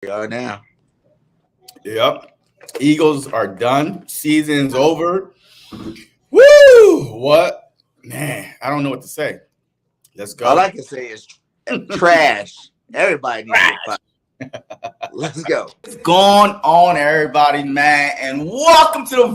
We are now. Yep. Eagles are done. Season's over. Woo! What? Man, I don't know what to say. Let's All go. I can say is trash. Everybody needs to get fired. Let's go. What's going on, everybody, man? And welcome to the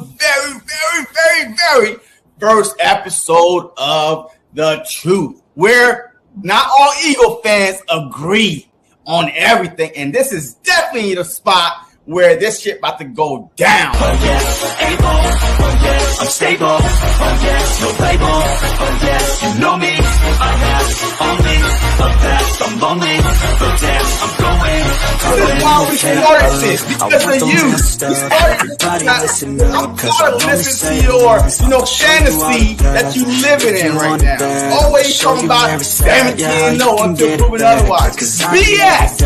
very first episode of The Truth, where not all Eagle fans agree on everything. And this is definitely the spot where this shit about to go down. Oh yes, able. Oh yes, I'm stable. Oh yes, no label. Oh yes, you know me. I have only the best. I'm lonely, but dance, I'm going. This is why we started this, because of you. We started this. I'm tired of listening to your, fantasy that you living in right now. Always talking about 17-0 until proven otherwise. BS.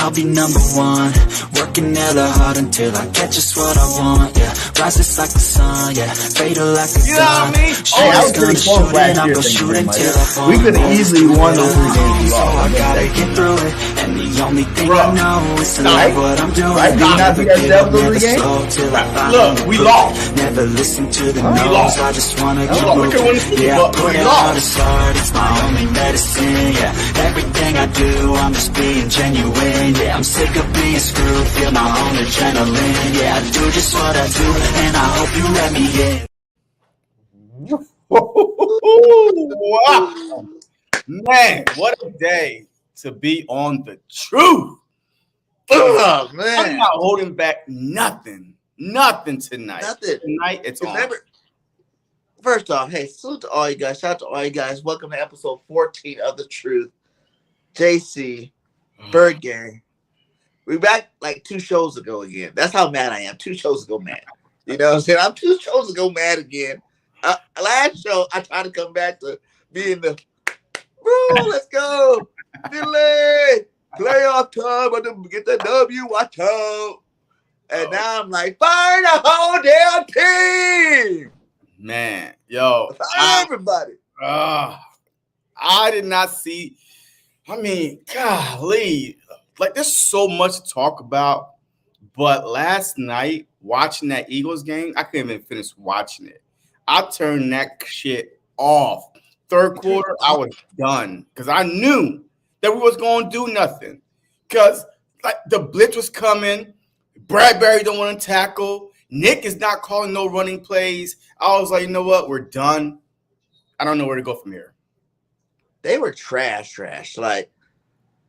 I'll be number one, working hella hard until I get just what I want. Yeah, rises like the sun. Yeah, fatal like a gun. You know what I mean? Hey, I was pretty close last year. We could have easily won those 3 games. So I gotta get through it, and the only thing I know is to love what I'm doing. Right? Did you not think I dealt with the game? Look, we lost. Never listen to the We no's. lost. I just wanna We keep lost. We could've won the moving. Super Yeah, Bowl, I but put we it lost. out as hard. It's my only medicine. Yeah, everything I do, I'm just being genuine. Yeah, I'm sick of being screwed. Feel my own adrenaline. Yeah, I do just what I do, and I hope you let me in. Wow. Man, what a day to be on The Truth. Oh, I'm man. not holding back nothing tonight. Nothing. Tonight, it's on. Remember, first off, hey, salute to all you guys. Shout out to all you guys. Welcome to episode 14 of The Truth. JC, BIRDGANG. We back like 2 shows ago again. That's how mad I am. 2 shows ago mad. You know what I'm saying? I'm 2 shows ago mad again. Last show, I tried to come back to being the, bro, let's go. Delay. Playoff time. I'm going to get the W. Watch out. And now I'm like, fire the whole damn team. Man, yo. Fire everybody. I did not see. I mean, golly. Like, there's so much to talk about. But last night, watching that Eagles game, I couldn't even finish watching it. I turned that shit off. Third quarter, I was done because I knew that we was going to do nothing. Because like the blitz was coming. BRADBERRY don't want to tackle. Nick is not calling no running plays. I was like, you know what? We're done. I don't know where to go from here. They were trash. Like,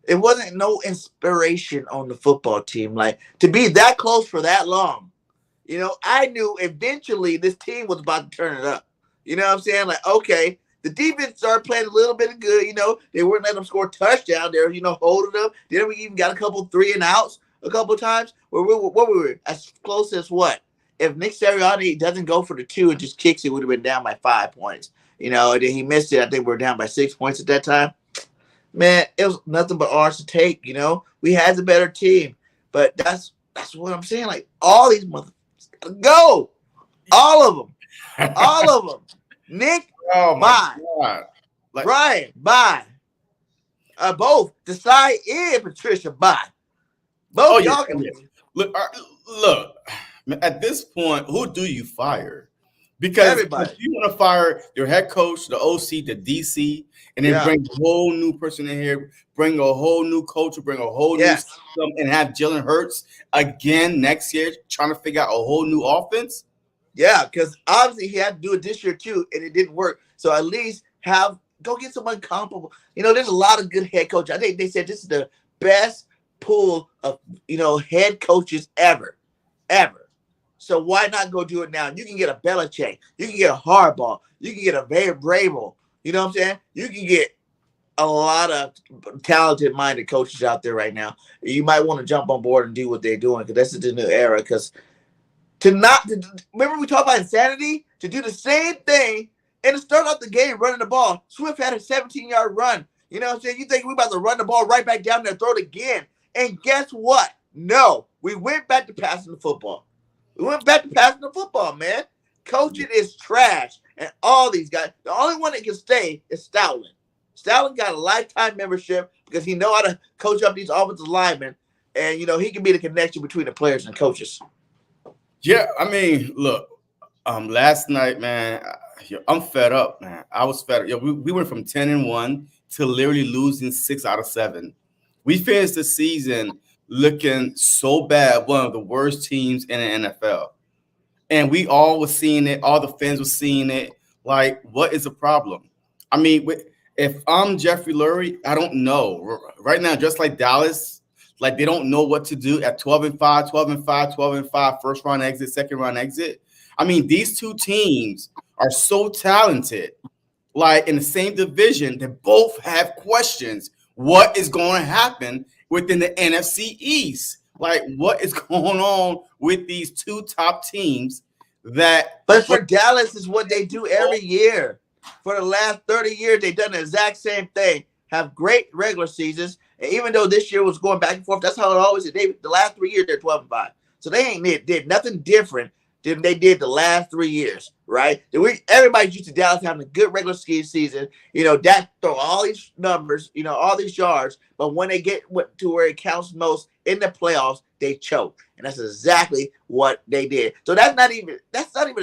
it wasn't no inspiration on the football team. Like, to be that close for that long. You know, I knew eventually this team was about to turn it up. You know what I'm saying? Like, okay, the defense started playing a little bit of good. You know, they weren't letting them score a touchdown. They were, holding them. Then we even got a couple 3 and outs a couple of times. Where we were as close as what? If Nick Sirianni doesn't go for the 2 and just kicks it, would have been down by 5 points. And then he missed it. I think we were down by 6 points at that time. Man, it was nothing but ours to take. We had the better team, but that's what I'm saying. Like, all these motherfuckers gotta go, all of them. Nick, Oh my bye. God. Like, Brian, bye. Both Desai and Patricia, bye. Both y'all can leave. Look, at this point, who do you fire? Because Everybody. if you want to fire your head coach, the OC, the DC, and then bring a whole new person in here, bring a whole new coach, bring a whole new system, and have Jalen Hurts again next year trying to figure out a whole new offense. Yeah, because obviously he had to do it this year too, and it didn't work. So at least go get someone comparable. There's a lot of good head coaches. I think they said this is the best pool of head coaches ever. So why not go do it now? You can get a Belichick, you can get a Harbaugh, you can get a Vrabel. You know what I'm saying? You can get a lot of talented minded coaches out there right now. You might want to jump on board and do what they're doing because this is the new era. Because remember we talked about insanity? To do the same thing and to start off the game running the ball. Swift had a 17-yard run. You know what I'm saying? You think we're about to run the ball right back down there and throw it again. And guess what? No, we went back to passing the football. Man. Coaching is trash. And all these guys, the only one that can stay is Stoutland. Stoutland got a lifetime membership because he know how to coach up these offensive linemen. and he can be the connection between the players and coaches. Yeah, I mean, look, last night, man, I'm fed up, man. I was fed up. We went from 10-1 to literally losing 6 out of 7. We finished the season looking so bad, one of the worst teams in the NFL. And we all were seeing it. All the fans were seeing it. Like, what is the problem? I mean, if I'm Jeffrey Lurie, I don't know. Right now, just like Dallas, like they don't know what to do at 12-5, 12-5, 12-5, first round exit, second round exit. I mean, these two teams are so talented, like in the same division, they both have questions. What is going to happen within the NFC East? Like, what is going on with these two top teams? But for Dallas, is what they do every year. For the last 30 years, they've done the exact same thing. Have great regular seasons. And even though this year was going back and forth, that's how it always is. The last 3 years, they're 12-5. So they ain't did nothing different than they did the last 3 years, right? Everybody's used to Dallas having a good regular season. Dak throw all these numbers, all these yards. But when they get to where it counts most in the playoffs, they choke. And that's exactly what they did. So that's not even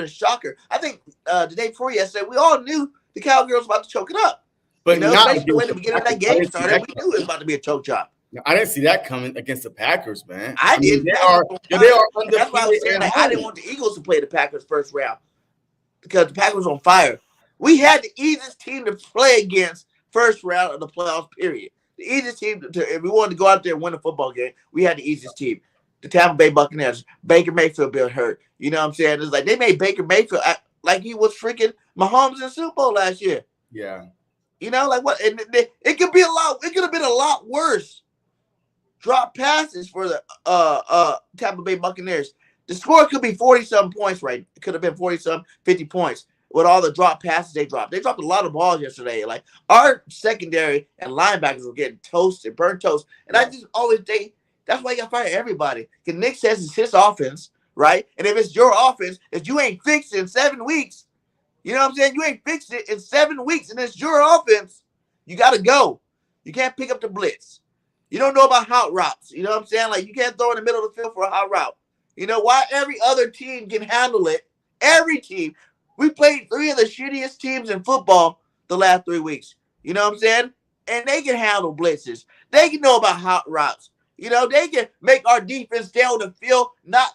a shocker. I think the day before yesterday, we all knew the Cowgirls were about to choke it up. But especially the way the beginning of that game started, we knew it was about to be a choke job. I didn't see that coming against the Packers, man. I did. They are undefeated. That's why I was saying I didn't want the Eagles to play the Packers first round because the Packers were on fire. We had the easiest team to play against first round of the playoffs, period. The easiest team if we wanted to go out there and win a football game, we had the easiest team. The Tampa Bay Buccaneers. Baker Mayfield been hurt. You know what I'm saying? It's like they made Baker Mayfield act like he was freaking Mahomes in the Super Bowl last year. Yeah. Like what? And it could be a lot. It could have been a lot worse. Drop passes for the Tampa Bay Buccaneers. The score could be 40-something points, right? It could have been 40-something, 50 points with all the drop passes they dropped. They dropped a lot of balls yesterday. Like our secondary and linebackers were getting toasted, burnt toast. And I just always think that's why you got to fire everybody. Because Nick says it's his offense, right? And if it's your offense, if you ain't fixed in 7 weeks, you know what I'm saying? You ain't fixed it in 7 weeks, and it's your offense. You got to go. You can't pick up the blitz. You don't know about hot routes. You know what I'm saying? Like, you can't throw in the middle of the field for a hot route. Why every other team can handle it? Every team. We played 3 of the shittiest teams in football the last 3 weeks. You know what I'm saying? And they can handle blitzes. They can know about hot routes. They can make our defense stay on the field, not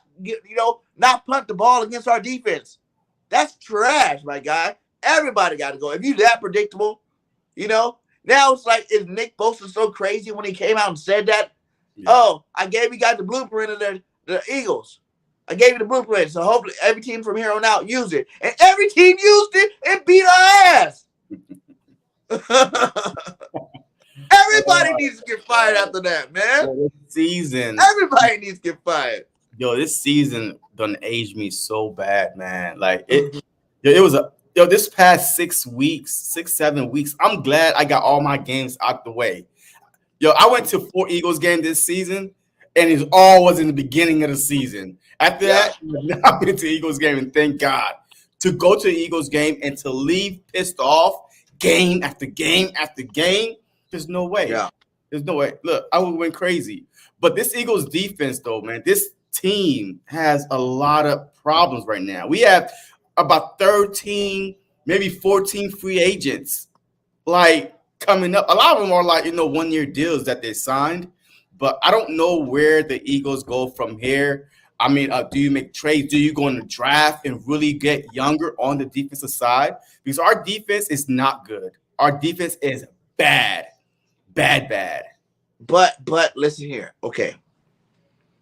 punt the ball against our defense. That's trash, my guy. Everybody got to go. If you that predictable, now it's like, is Nick Bosa so crazy when he came out and said that? Yeah. Oh, I gave you guys the blueprint of the Eagles. I gave you the blueprint, so hopefully every team from here on out use it. And every team used it and beat our ass. Everybody needs to get fired after that, man. This season. Everybody needs to get fired. This season done aged me so bad, man. Like it was this past 6 weeks, 7 weeks. I'm glad I got all my games out the way. I went to 4 Eagles games this season, and it all was in the beginning of the season. After that, I've been to Eagles game, and thank God. To go to the Eagles game and to leave pissed off game after game after game, there's no way. Yeah. There's no way. Look, I would went crazy. But this Eagles defense, though, man, this team has a lot of problems right now. We have about 13, maybe 14 free agents, like, coming up. A lot of them are like, 1-year deals that they signed. But I don't know where the Eagles go from here. I mean, do you make trades? Do you go in the draft and really get younger on the defensive side? Because our defense is not good. Our defense is bad. Bad. But listen here. Okay.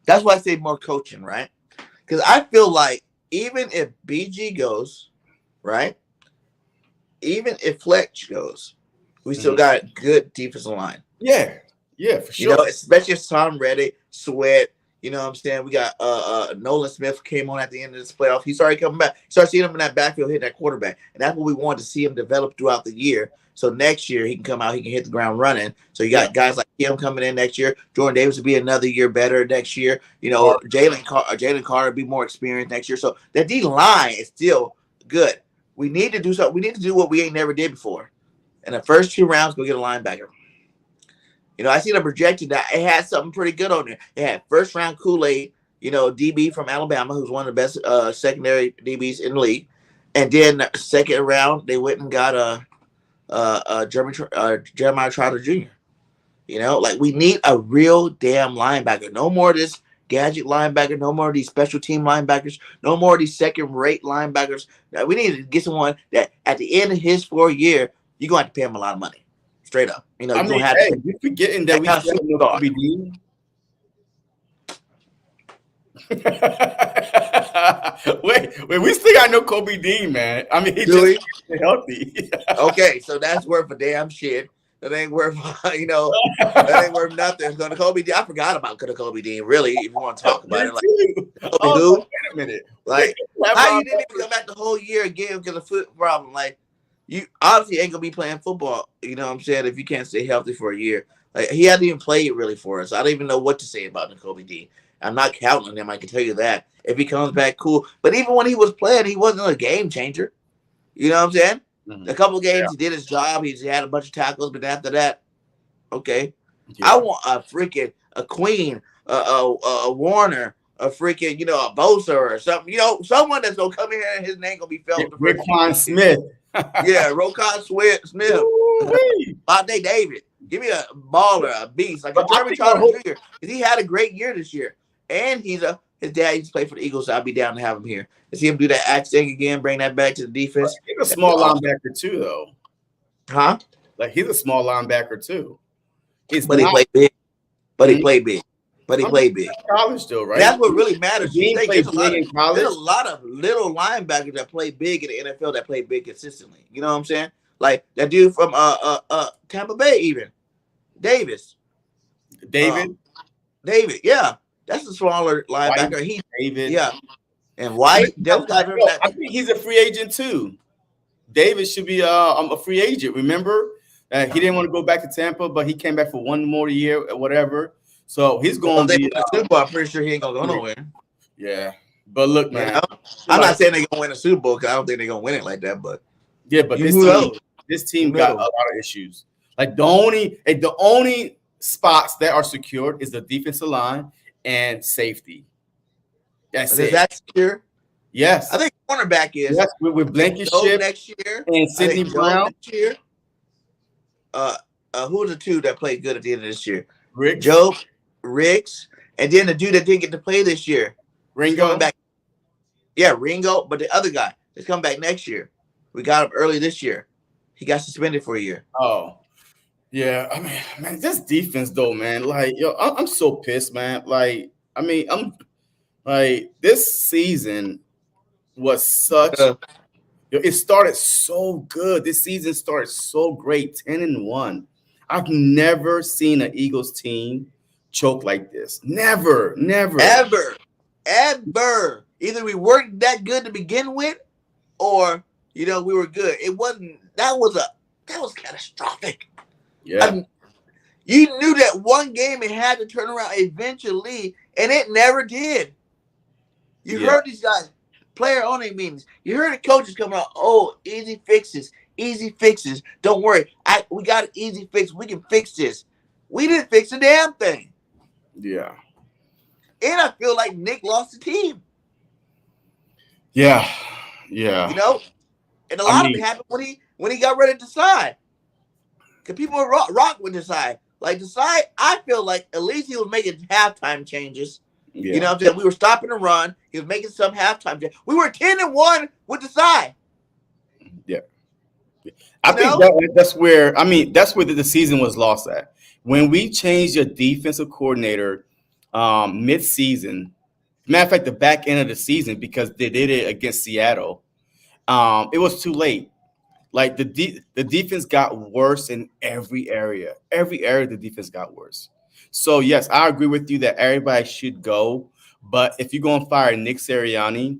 That's why I say more coaching, right? Because I feel like even if BG goes, right? Even if Fletch goes, we still got good defensive line. Yeah, for sure. Especially if Tom Reddick, Sweat. You know what I'm saying? We got Nolan Smith came on at the end of this playoff. He started coming back. Started seeing him in that backfield hitting that quarterback. And that's what we wanted to see him develop throughout the year. So next year he can come out, he can hit the ground running. So you got guys like him coming in next year. Jordan Davis will be another year better next year. Jalen Carter will be more experienced next year. So that D line is still good. We need to do something. We need to do what we ain't never did before. In the first 2 rounds, go get a linebacker. You know, I see the projection that it had something pretty good on there. It had first round Kool-Aid, you know, DB from Alabama, who's one of the best secondary DBs in the league. And then second round, they went and got Jeremiah Trotter Jr. You know, like we need a real damn linebacker. No more of this gadget linebacker. No more of these special team linebackers. No more of these second-rate linebackers. Now, we need to get someone that at the end of his 4th year, you're going to have to pay him a lot of money. Straight up. You know, you're going to have to. You're forgetting that we still have no Kobe Dean. wait, we still got no Kobe Dean, man. I mean, he's just healthy. Okay, so that's worth a damn shit. That ain't worth, you know, that ain't worth nothing. So Kobe Dean, I forgot about Kobe Dean. Really, if you want to talk about it, like Kobe wait a minute, like how you didn't even come back the whole year again because of foot problem. Like you obviously ain't gonna be playing football. You know what I'm saying? If you can't stay healthy for a year, like he hadn't even played really for us. I don't even know what to say about Kobe Dean. I'm not counting on him. I can tell you that. If he comes back, cool. But even when he was playing, he wasn't a game changer. You know what I'm saying? Mm-hmm. A couple of games, he did his job. He had a bunch of tackles, but after that, okay. Yeah. I want a Queen, a Warner, a freaking, you know, a Bosa or something. You know, someone that's gonna come in here and his name gonna be felt. Roquan Smith. Yeah, Roquan Smith. Bonte David. Give me a baller, a beast, like a Jeremy Trotter Jr. Because he had a great year this year, and his dad used to play for the Eagles, so I'd be down to have him here. To see him do that axe thing again, bring that back to the defense. He's a small linebacker too, though. Huh? Like he's a small linebacker too. He played big. But he played big. College still, right? That's what really matters. There's a lot of little linebackers that play big in the NFL that play big consistently. You know what I'm saying? Like that dude from Tampa Bay, even Davis. David, yeah, that's a smaller linebacker. David, yeah, and White. I think he's a free agent too. David should be a free agent. Remember, he didn't want to go back to Tampa, but he came back for one more year or whatever. So he's going to be. Super Bowl, I'm pretty sure he ain't gonna go nowhere. Yeah, but look, man, I'm not saying they're gonna win a Super Bowl because I don't think they're gonna win it like that. But yeah, but this team got a lot of issues. Like the only spots that are secured is the defensive line and safety. That's it. Is that secure? Yes. I think cornerback is. Yes, with Blankenship next year and Sidney Brown next year. Who are the two that played good at the end of this year? Riggs. Joe Riggs, and then the dude that didn't get to play this year. Ringo. Back. Yeah, Ringo, but the other guy is coming back next year. We got him early this year. He got suspended for a year. Oh. Yeah, I mean, man, this defense though, man, like, yo, I'm so pissed, man. Like, I mean, I'm like, this season was such. It started so good. This season started so great, 10-1. I've never seen an Eagles team choke like this. Never. Ever. Either we weren't that good to begin with, or you know we were good. It wasn't. That was catastrophic. Yeah. You knew that one game it had to turn around eventually, and it never did. You heard these guys, player owning meetings. You heard the coaches coming out, oh, easy fixes. Don't worry. We got an easy fix. We can fix this. We didn't fix a damn thing. Yeah. And I feel like Nick lost the team. Yeah. You know? And a lot of it happened when he got ready to decide. Because people rock with Desai. Like Desai, I feel like at least he was making halftime changes. Yeah. You know what I'm saying? We were stopping the run. He was making some halftime changes. We were 10-1 with Desai. Yeah. I think that's where the season was lost at. When we changed your defensive coordinator mid-season, matter of fact, the back end of the season, because they did it against Seattle, it was too late. Like the defense got worse in every area. Every area the defense got worse. So yes, I agree with you that everybody should go. But if you're going to fire Nick Sirianni,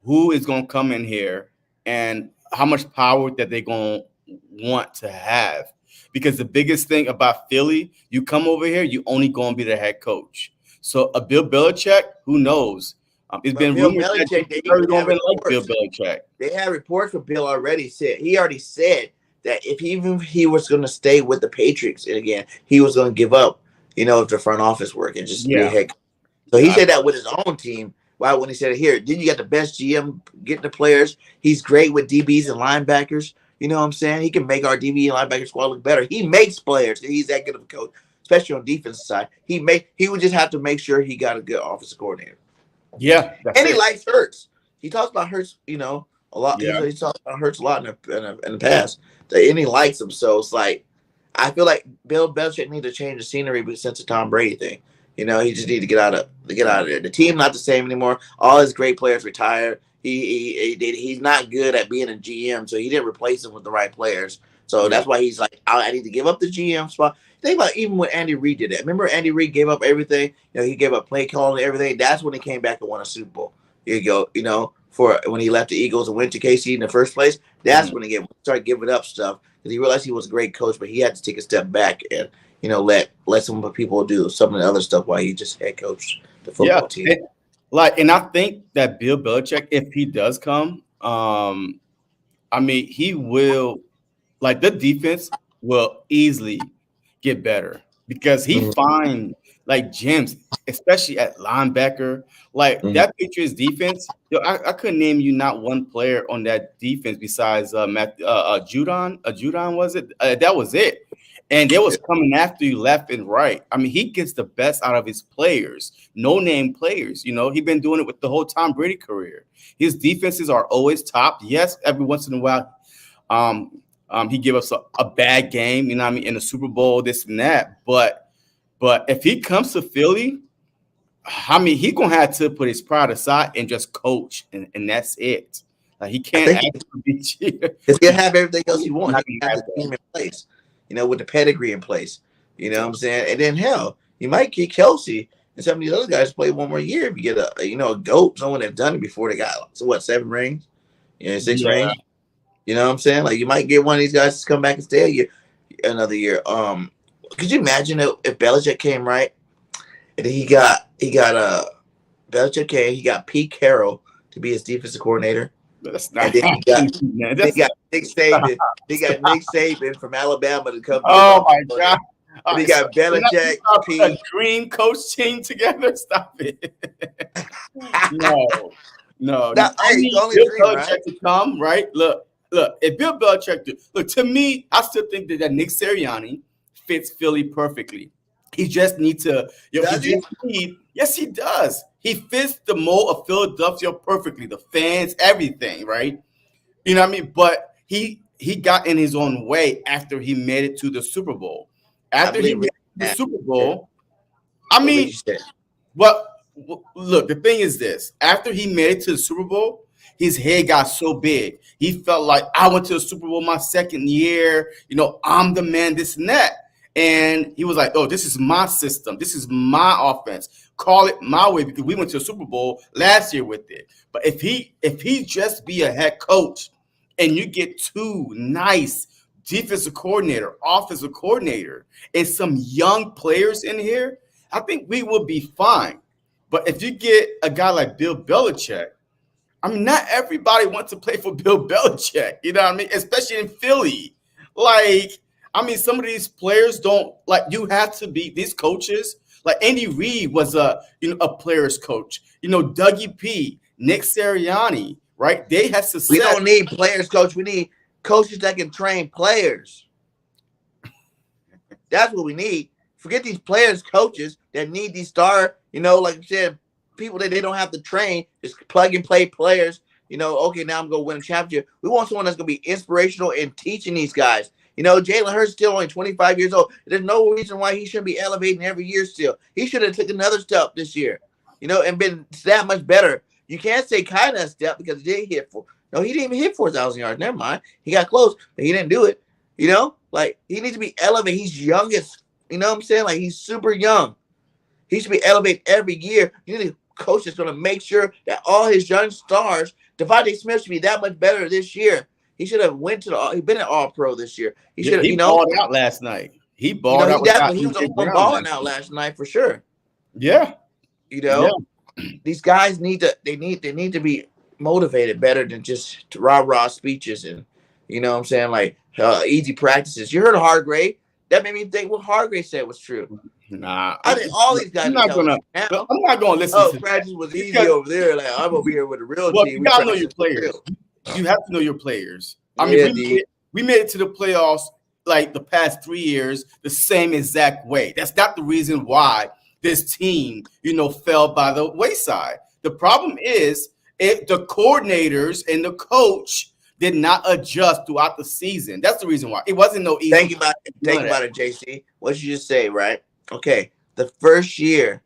who is going to come in here and how much power that they're going to want to have? Because the biggest thing about Philly, you come over here, you only going to be the head coach. So a Bill Belichick, who knows? It's been rumored that Bill Belichick. They had reports from Bill already said. He already said that if even if he was going to stay with the Patriots again, he was going to give up, the front office work and just be a head. So he said that with his own team. Why when he said it here, then you got the best GM getting the players. He's great with DBs and linebackers. You know what I'm saying? He can make our DB and linebacker squad look better. He makes players. He's that good of a coach, especially on defensive side. He would just have to make sure he got a good offensive coordinator. Yeah, and he likes Hurts. He talks about Hurts, a lot. Yeah. He talks about Hurts a lot in the past. And he likes him. So it's like, I feel like Bill Belichick needs to change the scenery since the Tom Brady thing. He just need to get out of there. The team not the same anymore. All his great players retired. He's not good at being a GM, so he didn't replace him with the right players. So that's why he's like, I need to give up the GM spot. Think about even when Andy Reid did that. Remember Andy Reid gave up everything. He gave up play calling and everything. That's when he came back and won a Super Bowl. Here you go. For when he left the Eagles and went to KC in the first place, that's when he started giving up stuff because he realized he was a great coach, but he had to take a step back and let some people do some of the other stuff while he just head coached the football team. And I think that Bill Belichick, if he does come, he will, the defense will easily get better because he find gems, especially at linebacker. That Patriots defense, I couldn't name you not one player on that defense besides Judon. Judon was it? That was it. And they was coming after you left and right. He gets the best out of his players, no-name players. He's been doing it with the whole Tom Brady career. His defenses are always top. Yes, every once in a while, he give us a bad game, in the Super Bowl, this and that. But if he comes to Philly, he gonna have to put his pride aside and just coach, and that's it. He can't he's gonna have everything else he wants. He can have the team in place. With the pedigree in place. You know what I'm saying? And then hell, you might get Kelce and some of these other guys play one more year if you get a GOAT, someone that's done it before they got 7 rings, 6 rings. You know what I'm saying? Like you might get one of these guys to come back and stay another year. Could you imagine if Belichick came right and then he got Belichick came, he got Pete Carroll to be his defensive coordinator. That's not. They got Nick Saban. They got Nick Saban from Alabama to come. Oh my God! They got Belichick. A dream coach team together. Stop it. No. Hey, only Bill dream, Belichick to come, right? Look. If Bill Belichick to me, I still think that Nick Sirianni fits Philly perfectly. He just needs to. Yes, he does. He fits the mold of Philadelphia perfectly. The fans, everything, right? You know what I mean? But he got in his own way after he made it to the Super Bowl. After he made it to the Super Bowl, but look, the thing is this. After he made it to the Super Bowl, his head got so big. He felt like, I went to the Super Bowl my second year. I'm the man, this and that. And he was like, oh, this is my system. This is my offense. Call it my way because we went to the Super Bowl last year with it. But if he just be a head coach and you get 2 nice defensive coordinator, offensive coordinator, and some young players in here, I think we will be fine. But if you get a guy like Bill Belichick, not everybody wants to play for Bill Belichick. You know what I mean? Especially in Philly. Some of these players don't you have to be these coaches. Like Andy Reid was a player's coach. Dougie P, Nick Sirianni, right? They had success. We don't need players coach. We need coaches that can train players. That's what we need. Forget these players coaches that need these star, like you said, people that they don't have to train, just plug and play players. Okay, now I'm going to win a championship. We want someone that's going to be inspirational in teaching these guys. Jalen Hurts still only 25 years old. There's no reason why he shouldn't be elevating every year still. He should have taken another step this year, and been that much better. You can't say kind of a step because he didn't hit he didn't even hit 4,000 yards. Never mind. He got close, but he didn't do it. He needs to be elevated. He's youngest. You know what I'm saying? He's super young. He should be elevated every year. You need a coach that's going to make sure that all his young stars, Devontae Smith should be that much better this year. He should have went to he's been an All-Pro this year. He should have, he balled out last night. He balled out. He was balling out last night for sure. Yeah. These guys need to be motivated better than just rah-rah speeches and You know what I'm saying? Like easy practices. You heard of Hargrave? That made me think what Hargrave said was true. Nah, I think all these guys I'm are not telling gonna. me now. I'm not gonna listen Oh, to practice was easy because, over there. Like I'm over here with a real well, team. you We gotta know your practice for players. real. You have to know your players. I Yeah, mean, we made it to the playoffs like the past 3 years the same exact way. That's not the reason why this team, fell by the wayside. The problem is if the coordinators and the coach did not adjust throughout the season. That's the reason why. It wasn't no easy. Think about it, JC. What you just say, right? Okay, the first year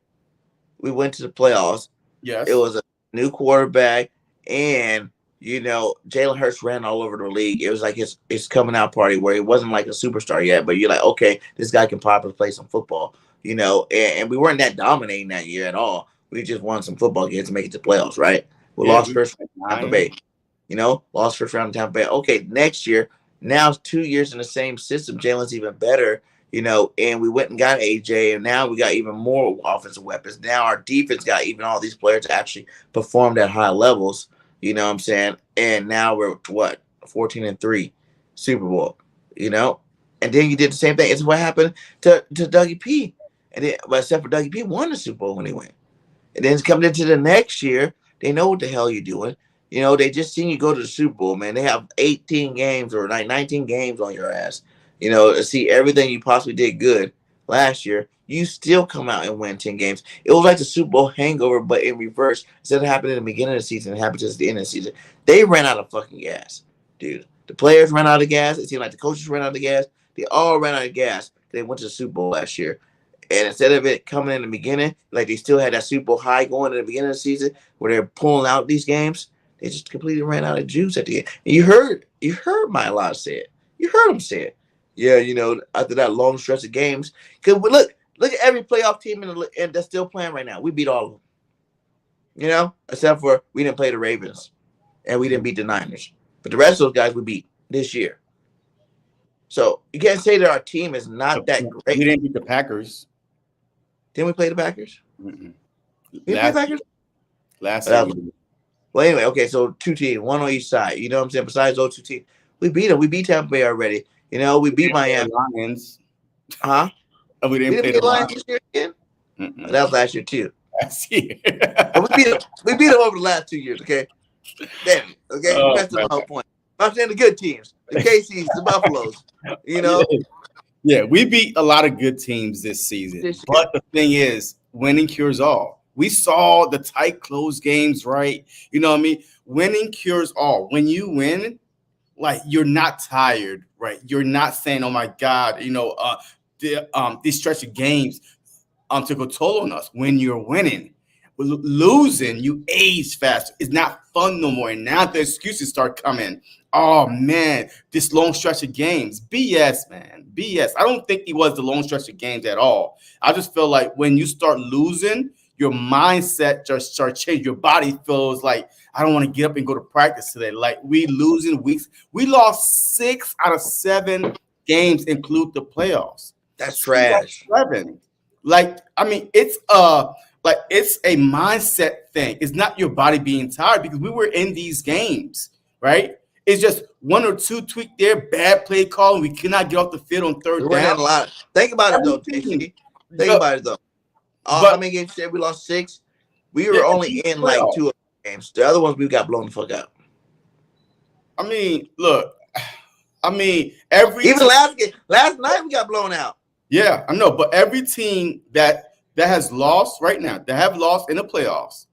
we went to the playoffs. Yes. It was a new quarterback, and Jalen Hurts ran all over the league. It was like his coming out party where he wasn't like a superstar yet, but you're like, okay, this guy can probably play some football, and we weren't that dominating that year at all. We just won some football games to make it to playoffs, right? We lost first round to Tampa Bay. Lost first round to Tampa Bay. Okay, next year, now it's 2 years in the same system. Jalen's even better, and we went and got AJ, and now we got even more offensive weapons. Now our defense got even all these players to actually performed at high levels. You know what I'm saying? And now we're 14-3 Super Bowl, And then you did the same thing. It's what happened to Dougie P. And then, but except for Dougie P won the Super Bowl when he went. And then it's coming into the next year, they know what the hell you're doing. They just seen you go to the Super Bowl, man. They have 18 games or like 19 games on your ass. To see everything you possibly did good last year, you still come out and win 10 games. It was like the Super Bowl hangover, but in reverse. Instead of happening in the beginning of the season, it happened just at the end of the season. They ran out of fucking gas, dude. The players ran out of gas. It seemed like the coaches ran out of gas. They all ran out of gas. They went to the Super Bowl last year. And instead of it coming in the beginning, like they still had that Super Bowl high going in the beginning of the season where they're pulling out these games, they just completely ran out of juice at the end. And you heard Mylod say it. You heard him say it. Yeah, after that long stretch of games. Because look at every playoff team in that's still playing right now. We beat all of them. Except for we didn't play the Ravens. And we didn't beat the Niners. But the rest of those guys we beat this year. So you can't say that our team is not that great. We didn't beat the Packers. Didn't we play the Packers? Mm-mm. We play the Packers? Last year. Well, anyway, okay, so 2 teams, one on each side. You know what I'm saying? Besides those 2 teams, we beat them. We beat Tampa Bay already. We beat Miami. Lions. Huh? Oh, we didn't play the Lions this year again? That was last year too. Last year. But we beat them over the last 2 years. Okay. Damn it. Okay. That's the whole point. I'm saying the good teams, the KCs, the Buffaloes. Yeah, we beat a lot of good teams this season. But the thing is, winning cures all. We saw the tight, close games, right? You know what I mean? Winning cures all. When you win, like you're not tired, right? You're not saying, "Oh my God," these stretch of games took a toll on us. When you're winning, losing, you age faster. It's not fun no more. And now the excuses start coming. Oh man, this long stretch of games. BS, man. BS. I don't think it was the long stretch of games at all. I just feel like when you start losing, your mindset just starts changing. Your body feels like, I don't want to get up and go to practice today. Like we losing weeks. We lost 6 out of 7 games, include the playoffs. That's trash. 7. Like, I mean, it's a mindset thing. It's not your body being tired because we were in these games, right? It's just 1 or 2 tweak there, bad play call, and we cannot get off the field on third down. A lot. Think about it though, JC. Think about it though. How many games said we lost 6? We were only in like 2 games. The other ones we got blown the fuck out. I mean, look. Even last night we got blown out. Yeah, I know, but every team that has lost right now, that have lost in the playoffs,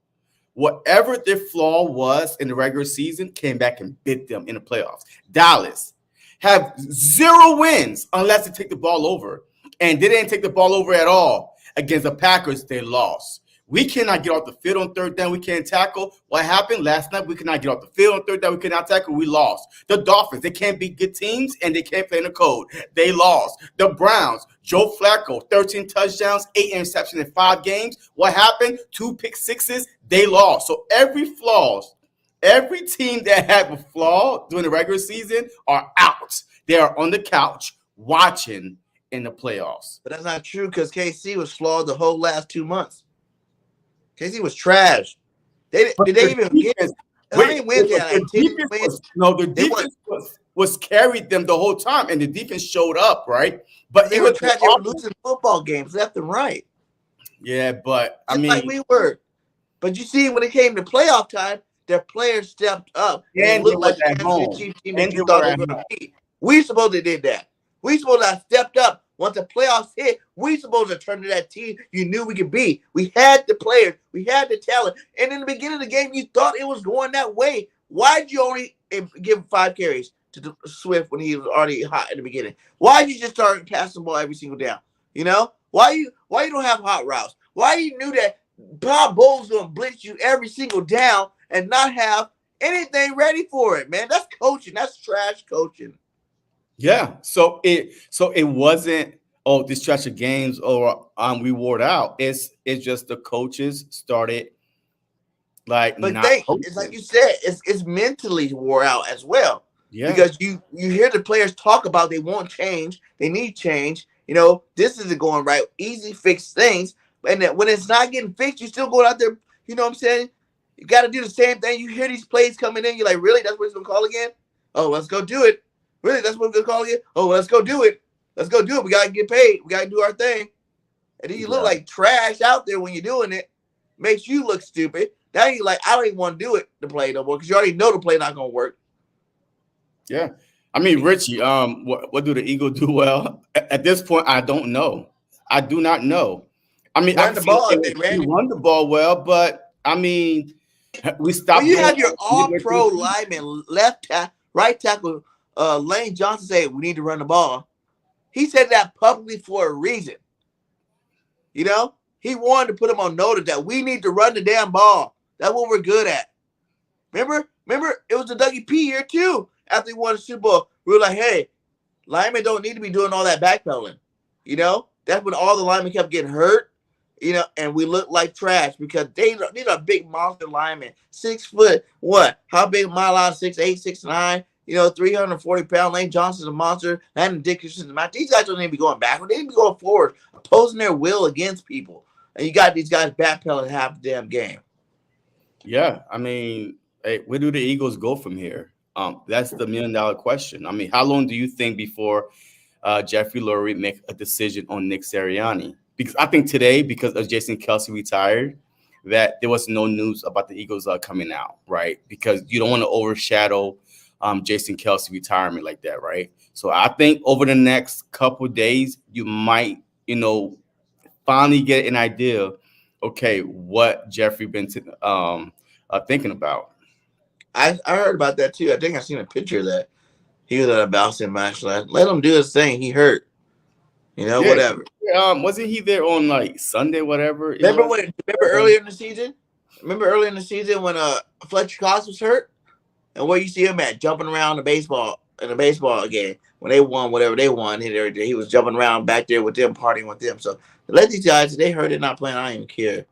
whatever their flaw was in the regular season came back and bit them in the playoffs. Dallas have 0 wins unless they take the ball over, and they didn't take the ball over at all. Against the Packers, they lost. We cannot get off the field on third down. We can't tackle. What happened last night? We could not get off the field on third down. We could not tackle. We lost. The Dolphins, they can't beat good teams, and they can't play in the cold. They lost. The Browns, Joe Flacco, 13 touchdowns, 8 interceptions in 5 games. What happened? 2 pick sixes. They lost. So every team that had a flaw during the regular season are out. They are on the couch watching in the playoffs. But that's not true because KC was flawed the whole last 2 months. KC was trash. Did they even get how many wins they had? Like 10 wins? No, the defense was was carried them the whole time, and the defense showed up, right? But they were trash. They were losing football games left and right. Yeah, but I Just mean, like we were. But you see, when it came to playoff time, their players stepped up and looked like the Kansas City Chiefs team that you thought they were going to beat. We supposed to did that. We supposed to have stepped up once the playoffs hit. We supposed to turn to that team you knew we could be. We had the players, we had the talent, and in the beginning of the game, you thought it was going that way. Why'd you only give 5 carries to Swift when he was already hot in the beginning? Why'd you just start passing the ball every single down? You know, why you don't have hot routes? Why you knew that Bob Bowles gonna blitz you every single down and not have anything ready for it, man? That's coaching. That's trash coaching. Yeah. So it wasn't this stretch of games or we wore out. It's just the coaches started like but not it's like you said, it's mentally wore out as well. Yeah. Because you hear the players talk about they want change, they need change. You know, this isn't going right. Easy fix things. And then when it's not getting fixed, you still going out there, you know what I'm saying? You got to do the same thing. You hear these plays coming in, you're like, really? That's what he's going to call again? Oh, let's go do it. Really? That's what we're going to call again? Oh, let's go do it. Let's go do it. We got to get paid. We got to do our thing. And then you look like trash out there when you're doing it. Makes you look stupid. Now you're like, I don't even want to do it, the play no more, because you already know the play not going to work. Yeah. I mean, Richie, what do the Eagles do well? At this point, I don't know. I do not know. I mean, run the ball. We run the ball well, but I mean, we stopped. Well, you have your all-pro lineman, right tackle, Lane Johnson say we need to run the ball. He said that publicly for a reason. You know, he wanted to put him on notice that we need to run the damn ball. That's what we're good at. Remember, it was the Dougie P year too. After he won the Super Bowl, we were like, hey, linemen don't need to be doing all that backpedaling. You know, that's when all the linemen kept getting hurt. You know, and we look like trash because these are big monster linemen. 6 foot, what? How big my line? 6'8", 6'9", you know, 340-pound. Lane Johnson's a monster. Landon Dickerson's a monster. These guys don't need to be going backward. They need to be going forward, opposing their will against people. And you got these guys backpedaling half the damn game. Yeah, I mean, hey, where do the Eagles go from here? That's the $1 million question. I mean, how long do you think before Jeffrey Lurie make a decision on Nick Sirianni? Because I think today, because of Jason Kelce retired, that there was no news about the Eagles coming out, right? Because you don't want to overshadow Jason Kelce retirement like that, right? So I think over the next couple of days, you might, you know, finally get an idea, okay, what Jeffrey been thinking about. I heard about that too. I think I seen a picture of that. He was at a bouncing match. Let him do his thing. He hurt. You know, yeah, whatever. Wasn't he there on like Sunday, whatever? Remember earlier in the season? Remember earlier in the season when Fletcher Cox was hurt? And where you see him at, jumping around in a baseball game. When they won whatever they won, he was jumping around back there with them, partying with them. So let these guys, if they hurt, they're not playing. I don't even care.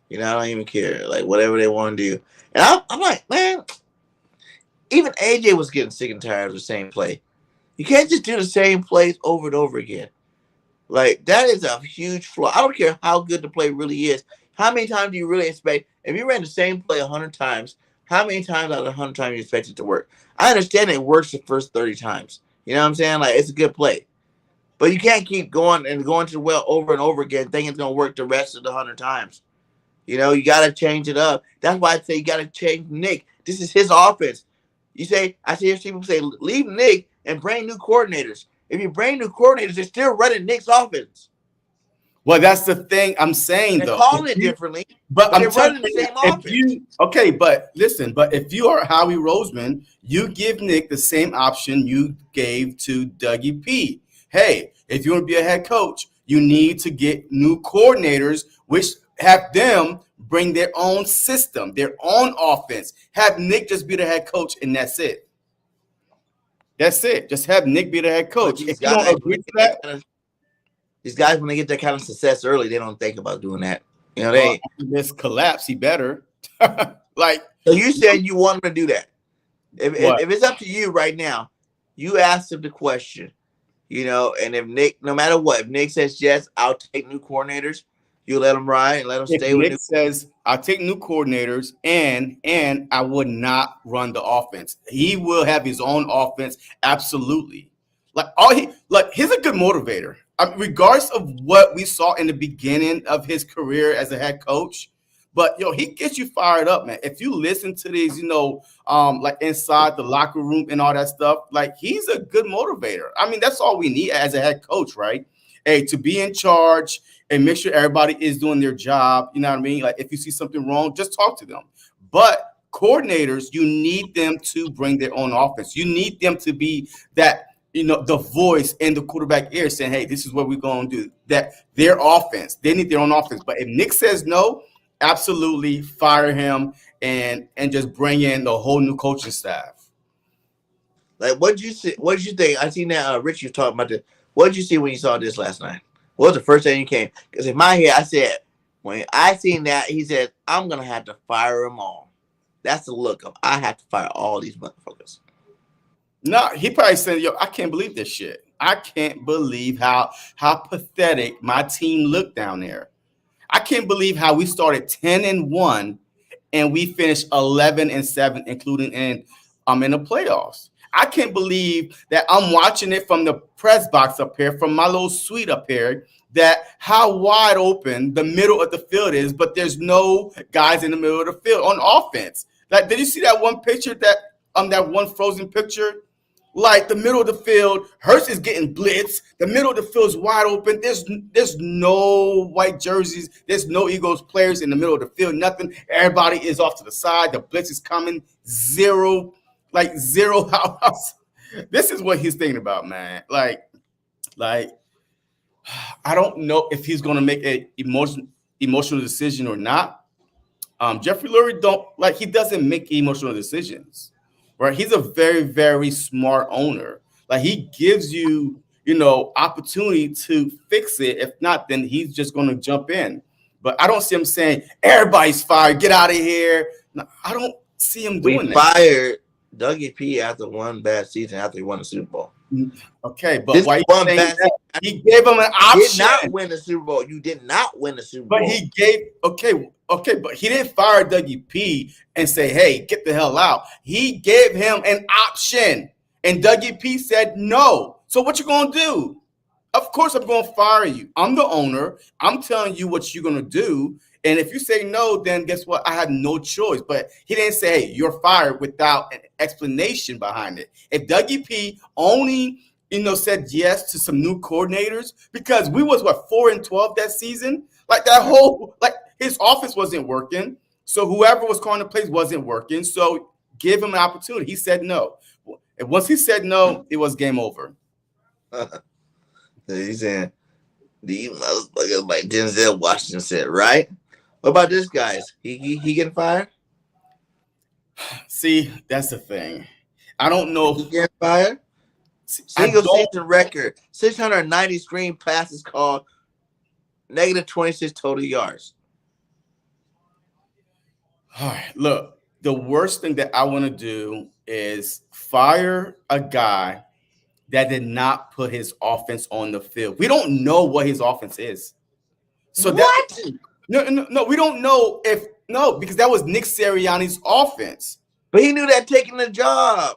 You know, I don't even care. Like, whatever they want to do. And I'm like, man, even AJ was getting sick and tired of the same play. You can't just do the same plays over and over again. Like, that is a huge flaw. I don't care how good the play really is. How many times do you really expect? If you ran the same play 100 times, how many times out of 100 times you expect it to work? I understand it works the first 30 times. You know what I'm saying? Like, it's a good play. But you can't keep going to the well over and over again thinking it's going to work the rest of the 100 times. You know, you got to change it up. That's why I say you got to change Nick. This is his offense. I hear people say, leave Nick and bring new coordinators. If you bring new coordinators, they're still running Nick's offense. Well, that's the thing I'm saying, they're though. They're calling it differently, but they're running the same offense. Okay, but listen, but if you are Howie Roseman, you give Nick the same option you gave to Dougie P. Hey, if you want to be a head coach, you need to get new coordinators, which have them bring their own system, their own offense. Have Nick just be the head coach, and that's it. That's it. Just have Nick be the head coach. If you don't agree to that, these guys, when they get that kind of success early, they don't think about doing that. You know, this collapse, he better. Like, so you said you want him to do that. If it's up to you right now, you ask him the question, you know, and if Nick, no matter what, if Nick says yes, I'll take new coordinators, You let him ride and let him If stay with Nick new. says I'll take new coordinators and I would not run the offense, he will have his own offense. Absolutely. He's a good motivator. Regardless of what we saw in the beginning of his career as a head coach, but he gets you fired up, man. If you listen to these, like inside the locker room and all that stuff, like he's a good motivator. I mean, that's all we need as a head coach, right? Hey, to be in charge and make sure everybody is doing their job. You know what I mean? Like if you see something wrong, just talk to them. But coordinators, you need them to bring their own offense. You need them to be that, the voice in the quarterback ear saying, hey, this is what we're going to do. That their offense, they need their own offense. But if Nick says no, absolutely fire him and just bring in the whole new coaching staff. Like, what did you see? What did you think? I seen that Rich was talking about this. What did you see when you saw this last night? What was the first thing you came? Because in my head, I said, when I seen that, he said, I'm going to have to fire them all. That's the look of, I have to fire all these motherfuckers. No, he probably said, I can't believe this shit. I can't believe how pathetic my team looked down there. I can't believe how we started 10-1 and we finished 11-7, including in the playoffs. I can't believe that I'm watching it from the press box up here, from my little suite up here, that how wide open the middle of the field is, but there's no guys in the middle of the field on offense. Like, did you see that one picture that one frozen picture? Like the middle of the field, Hurts is getting blitzed. The middle of the field is wide open. There's no white jerseys. There's no Eagles players in the middle of the field. Nothing. Everybody is off to the side. The blitz is coming. Zero house. This is what he's thinking about, man. Like I don't know if he's going to make an emotional decision or not. Jeffrey Lurie he doesn't make emotional decisions. Right, he's a very, very smart owner. Like he gives you, opportunity to fix it. If not, then he's just going to jump in. But I don't see him saying everybody's fired, get out of here. No, I don't see him doing that. We fired Dougie P after one bad season after he won the Super Bowl. Okay, but why you saying that? He gave him an option. Did not win the Super Bowl. You did not win the Super Bowl. But he gave but he didn't fire Dougie P and say, hey, get the hell out. He gave him an option. And Dougie P said no. So what you gonna do? Of course I'm gonna fire you. I'm the owner. I'm telling you what you're gonna do. And if you say no, then guess what? I have no choice. But he didn't say, hey, you're fired without an explanation behind it. If Dougie P only, said yes to some new coordinators, because we was 4-12 that season, his office wasn't working. So whoever was calling the plays wasn't working. So give him an opportunity. He said no. And once he said no, it was game over. He's saying, these motherfuckers like Denzel Washington said, right? What about this guys? He getting fired? See, that's the thing. I don't know. He getting fired? Single season record, 690 screen passes called, negative 26 total yards. All right, look, the worst thing that I want to do is fire a guy that did not put his offense on the field. We don't know what his offense is. So what? No, we don't know because that was Nick Sirianni's offense. But he knew that taking the job.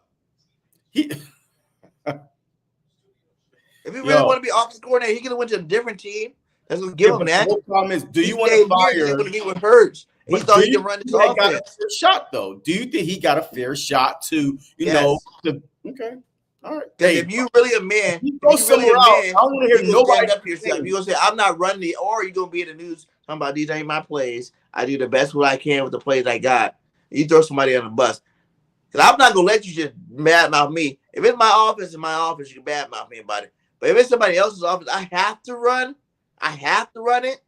If he really want to be offensive coordinator, he could have went to a different team. That's going to give him that. The problem is, do you want to fire? He's going to get with Hurts. He thought he could run this offense. Got a fair shot, though. Do you think he got a fair shot to, okay. All right. Hey, if you really a man, I want to hear nobody stand up to yourself. You're going to say, I'm not running or you're going to be in the news talking about these ain't my plays. I do the best what I can with the plays I got. You throw somebody on the bus. Because I'm not going to let you just badmouth me. If it's my office, in my office, you can badmouth me about it. But if it's somebody else's office, I have to run. I have to run it.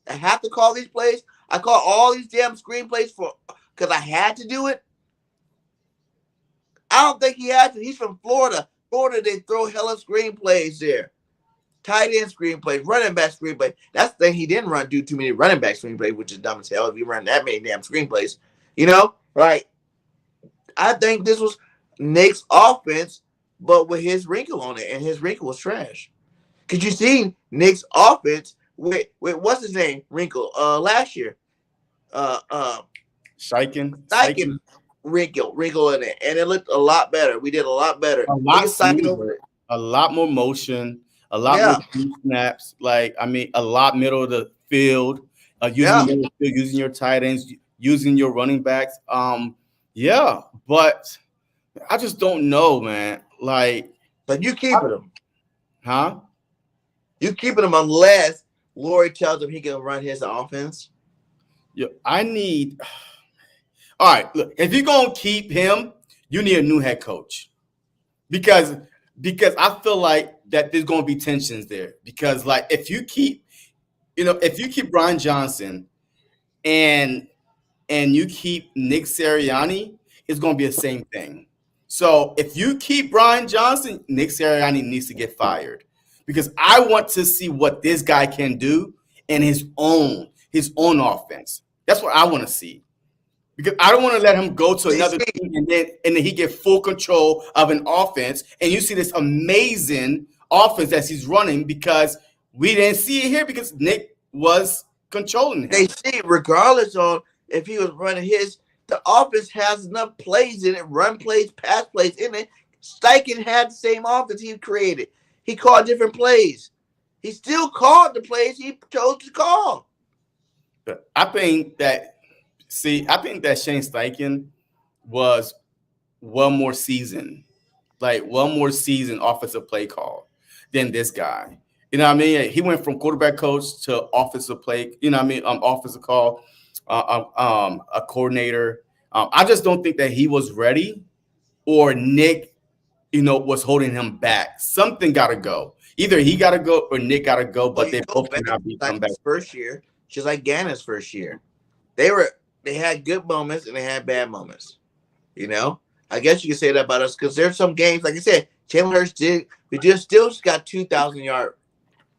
I have to call these plays. I call all these damn screenplays because I had to do it. I don't think he had to. He's from Florida. Florida, they throw hella screenplays there. Tight end screenplays, running back screenplays. That's the thing. He didn't do too many running back screenplays, which is dumb as hell if you run that many damn screenplays. Right? I think this was Nick's offense, but with his wrinkle on it, and his wrinkle was trash. Because you see Nick's offense with what's his name? Wrinkle. Last year. Steichen. Wrinkle in it, and it looked a lot better. We did a lot better. A lot Steichen over it. A lot more motion, a lot more snaps. Like, I mean, a lot middle of the field, using your tight ends, using your running backs. Yeah, but I just don't know, man. Like, but you keeping them, huh? You keeping them unless Lurie tells him he can run his offense. Yeah, I need. All right, look, if you're gonna keep him, you need a new head coach, because I feel like that there's gonna be tensions there. Because like if you keep Brian Johnson and you keep Nick Sirianni, it's gonna be the same thing. So if you keep Brian Johnson, Nick Sirianni needs to get fired, because I want to see what this guy can do in his own offense. That's what I want to see. Because I don't want to let him go to another team and then he get full control of an offense, and you see this amazing offense that he's running, because we didn't see it here because Nick was controlling him. They see, regardless of if he was running the offense has enough plays in it, run plays, pass plays in it. Steichen had the same offense he created. He called different plays. He still called the plays he chose to call. I think that Shane Steichen was one more season offensive play call than this guy. You know what I mean? He went from quarterback coach to offensive play, offensive call, a coordinator. I just don't think that he was ready, or Nick, was holding him back. Something got to go. Either he got to go or Nick got to go, but they both cannot come back. First year, just like Gannon's first year. They had good moments and they had bad moments. I guess you could say that about us, because there's some games, like I said, Jalen Hurts still got 2,000-yard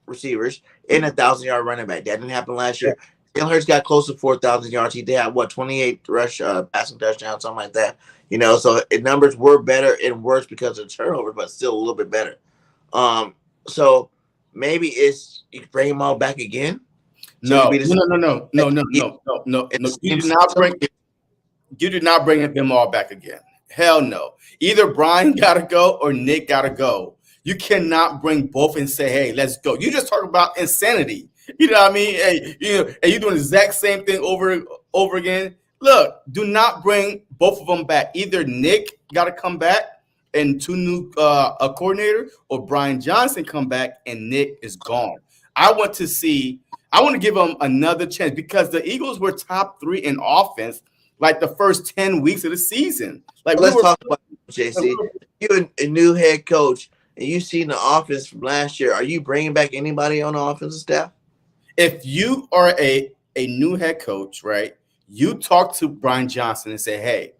receivers and 1,000-yard running back. That didn't happen last year. Jalen Hurts got close to 4,000 yards. He did have 28 rush passing touchdowns, something like that. So numbers were better and worse because of turnovers, but still a little bit better. So maybe you bring them all back again. No. You do not bring them all back again. Hell no. Either Brian gotta go or Nick gotta go. You cannot bring both and say, "Hey, let's go." You just talk about insanity. You know what I mean? Hey, and you're doing the exact same thing over again. Look, do not bring both of them back. Either Nick gotta come back and two new a coordinator, or Brian Johnson come back and Nick is gone. I want to give them another chance, because the Eagles were top 3 in offense like the first 10 weeks of the season. Like, let's talk about JC. You're a new head coach, and you've seen the offense from last year. Are you bringing back anybody on the offensive staff? If you are a new head coach, right, you talk to Brian Johnson and say, "Hey,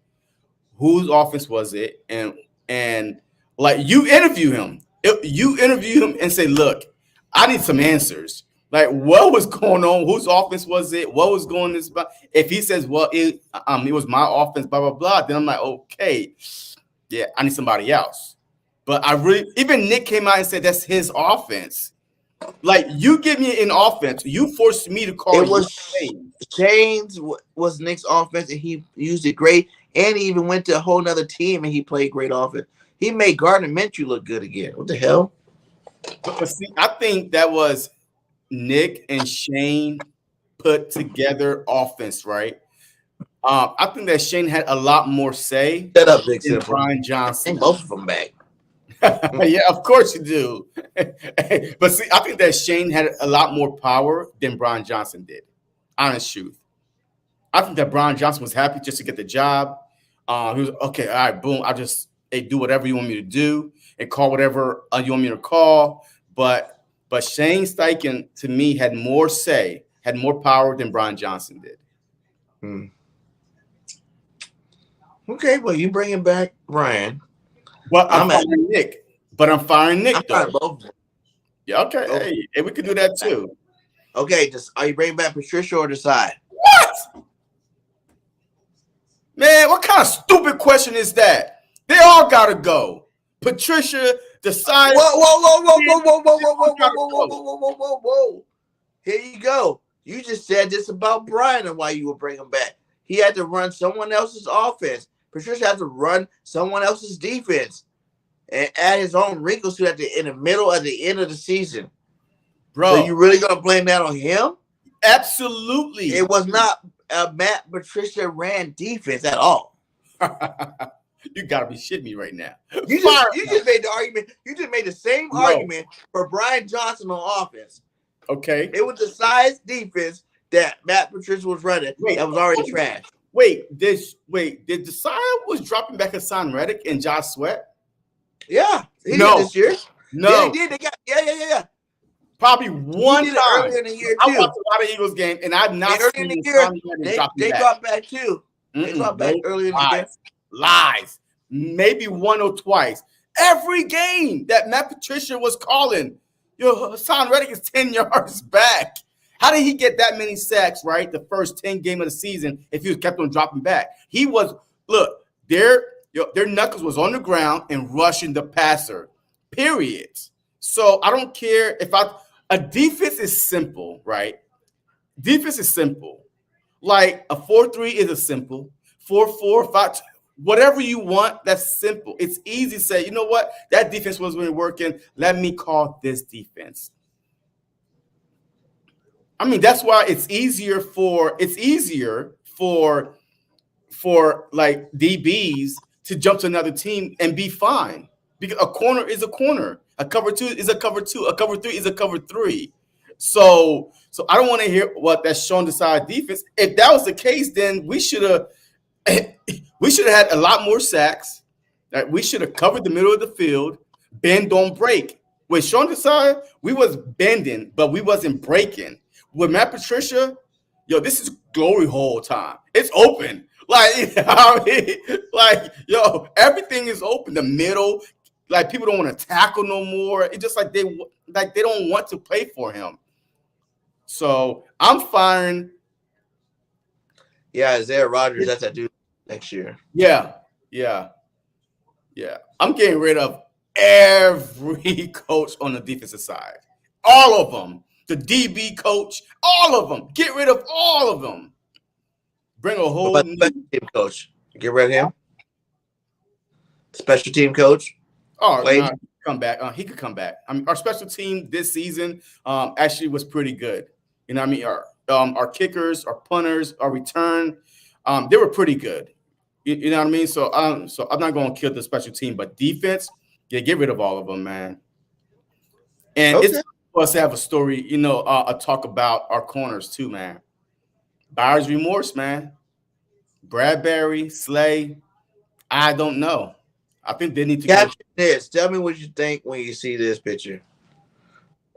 whose offense was it?" And like, you interview him. You interview him and say, "Look, I need some answers. Like, what was going on? Whose offense was it? What was going this about?" If he says, "Well, it was my offense," blah blah blah, then I'm like, okay, yeah, I need somebody else. But even Nick came out and said that's his offense. Like, you give me an offense, you forced me to call it. Was Shane's was Nick's offense, and he used it great, and he even went to a whole nother team and he played great offense. He made Gardner Minshew look good again. What the hell? But see, I think that was Nick and Shane put together offense, right? I think that Shane had a lot more say than Brian Johnson. Both of them back. Yeah, of course you do. But see, I think that Shane had a lot more power than Brian Johnson did. Honest truth. I think that Brian Johnson was happy just to get the job. He was okay. All right, boom. Do whatever you want me to do and call whatever you want me to call. But Shane Steichen, to me, had more say, had more power than Brian Johnson did. Okay, well, you bringing back Brian. Well, I'm firing Nick. But I'm firing Nick, though. Both. Yeah, okay. Hey, we can do that, too. Okay, are you bringing back Patricia or Desai? What? Man, what kind of stupid question is that? They all got to go. Patricia, Desai. Whoa. Here you go. You just said this about Brian and why you would bring him back. He had to run someone else's offense. Patricia had to run someone else's defense and add his own wrinkles to it in the middle of the end of the season. Bro, so you really gonna blame that on him? Absolutely. It was not a Matt Patricia ran defense at all. You gotta be shitting me right now. You just made the argument. You just made the same argument for Brian Johnson on offense. Okay. It was the size defense that Matt Patricia was running that was already trash. Did Desai was dropping back Hassan Reddick and Josh Sweat? Yeah, he did this year. No, yeah, he did. They got yeah. Probably one time. Earlier in the year I too. watched a lot of Eagles game, and I've not seen the year, they dropped back too. They dropped back earlier in the game. Lies. Maybe one or twice. Every game that Matt Patricia was calling, Hassan Reddick is 10 yards back. How did he get that many sacks, right? The first 10 game of the season, if he was kept on dropping back. He was, their knuckles was on the ground and rushing the passer, period. So I don't care a defense is simple, right? Defense is simple. Like a 4-3 is a simple, 4-4, 5, whatever you want, that's simple. It's easy to say, you know what? That defense wasn't working. Let me call this defense. I mean, that's why it's easier for like DBs to jump to another team and be fine. Because a corner is a corner. A cover 2 is a cover 2. A cover 3 is a cover 3. So I don't want to hear what that's Sean Desai defense. If that was the case, then we should have had a lot more sacks. Right? We should have covered the middle of the field. Bend, don't break. With Sean Desai, we was bending, but we wasn't breaking. With Matt Patricia, this is glory hole time. It's open. Everything is open. The middle, people don't want to tackle no more. It's just they don't want to play for him. So I'm firing. Yeah, Isaiah Rodgers, that's that dude next year. Yeah. I'm getting rid of every coach on the defensive side. All of them. The DB coach, all of them. Get rid of all of them. Bring a whole new team coach. Get rid of him. Special team coach. Oh, no, come back. He could come back. I mean, our special team this season actually was pretty good. You know what I mean? Our kickers, our punters, our return, they were pretty good. You know what I mean? So I'm not going to kill the special team, but defense, get rid of all of them, man. And it's for us to have a story, a talk about our corners too, man. Buyer's remorse, man. Bradberry, Slay, I don't know. I think they need to capture this. Tell me what you think when you see this picture.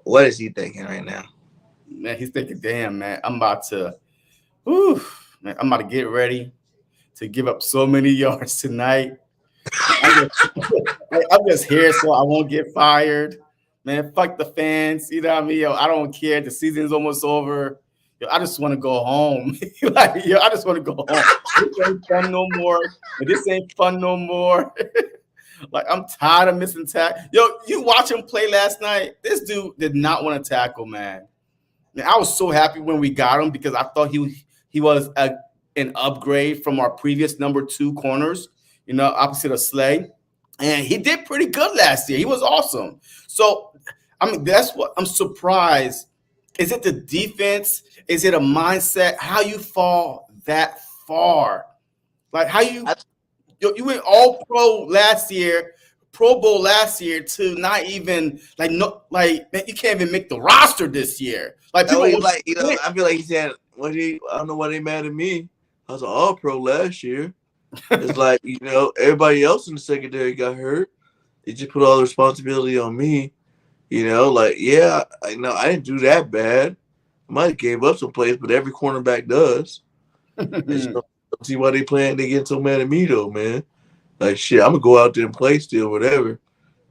What is he thinking right now? Man, he's thinking, damn, man, I'm about to get ready to give up so many yards tonight. I'm just here so I won't get fired. Man, fuck the fans. You know what I mean? I don't care. The season's almost over. I just want to go home. I just want to go home. This ain't fun no more. This ain't fun no more. I'm tired of missing tackle. You watch him play last night. This dude did not want to tackle, man. I was so happy when we got him because I thought he was an upgrade from our previous number 2 corners, opposite of Slay. And he did pretty good last year. He was awesome. So, I mean, that's what I'm surprised. Is it the defense? Is it a mindset? How you fall that far? How you went all pro last year, Pro Bowl last year to not even man, you can't even make the roster this year. I feel like he said, I don't know why they mad at me. I was an all pro last year. It's everybody else in the secondary got hurt. They just put all the responsibility on me. I know I didn't do that bad. I might have gave up some plays, but every cornerback does. Don't see why they get so mad at me though, man. Shit, I'm gonna go out there and play still, whatever.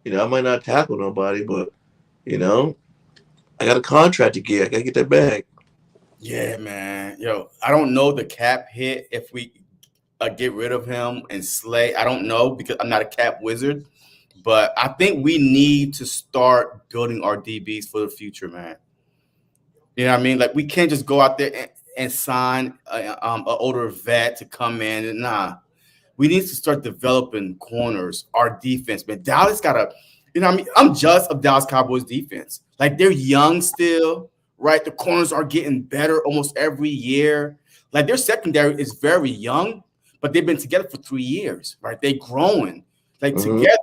I might not tackle nobody, but I got a contract to get. I gotta get that bag. Yeah, man. I don't know the cap hit if we get rid of him and Slay. I don't know because I'm not a cap wizard, but I think we need to start building our DBs for the future, man. You know what I mean? Like we can't just go out there and sign an older vet to come in. Nah, we need to start developing corners. Our defense, man. Dallas gotta, you know what I mean? I'm jealous of Dallas Cowboys defense. Like they're young still, right? The corners are getting better almost every year. Like their secondary is very young, but they've been together for 3 years, right? They're growing like together.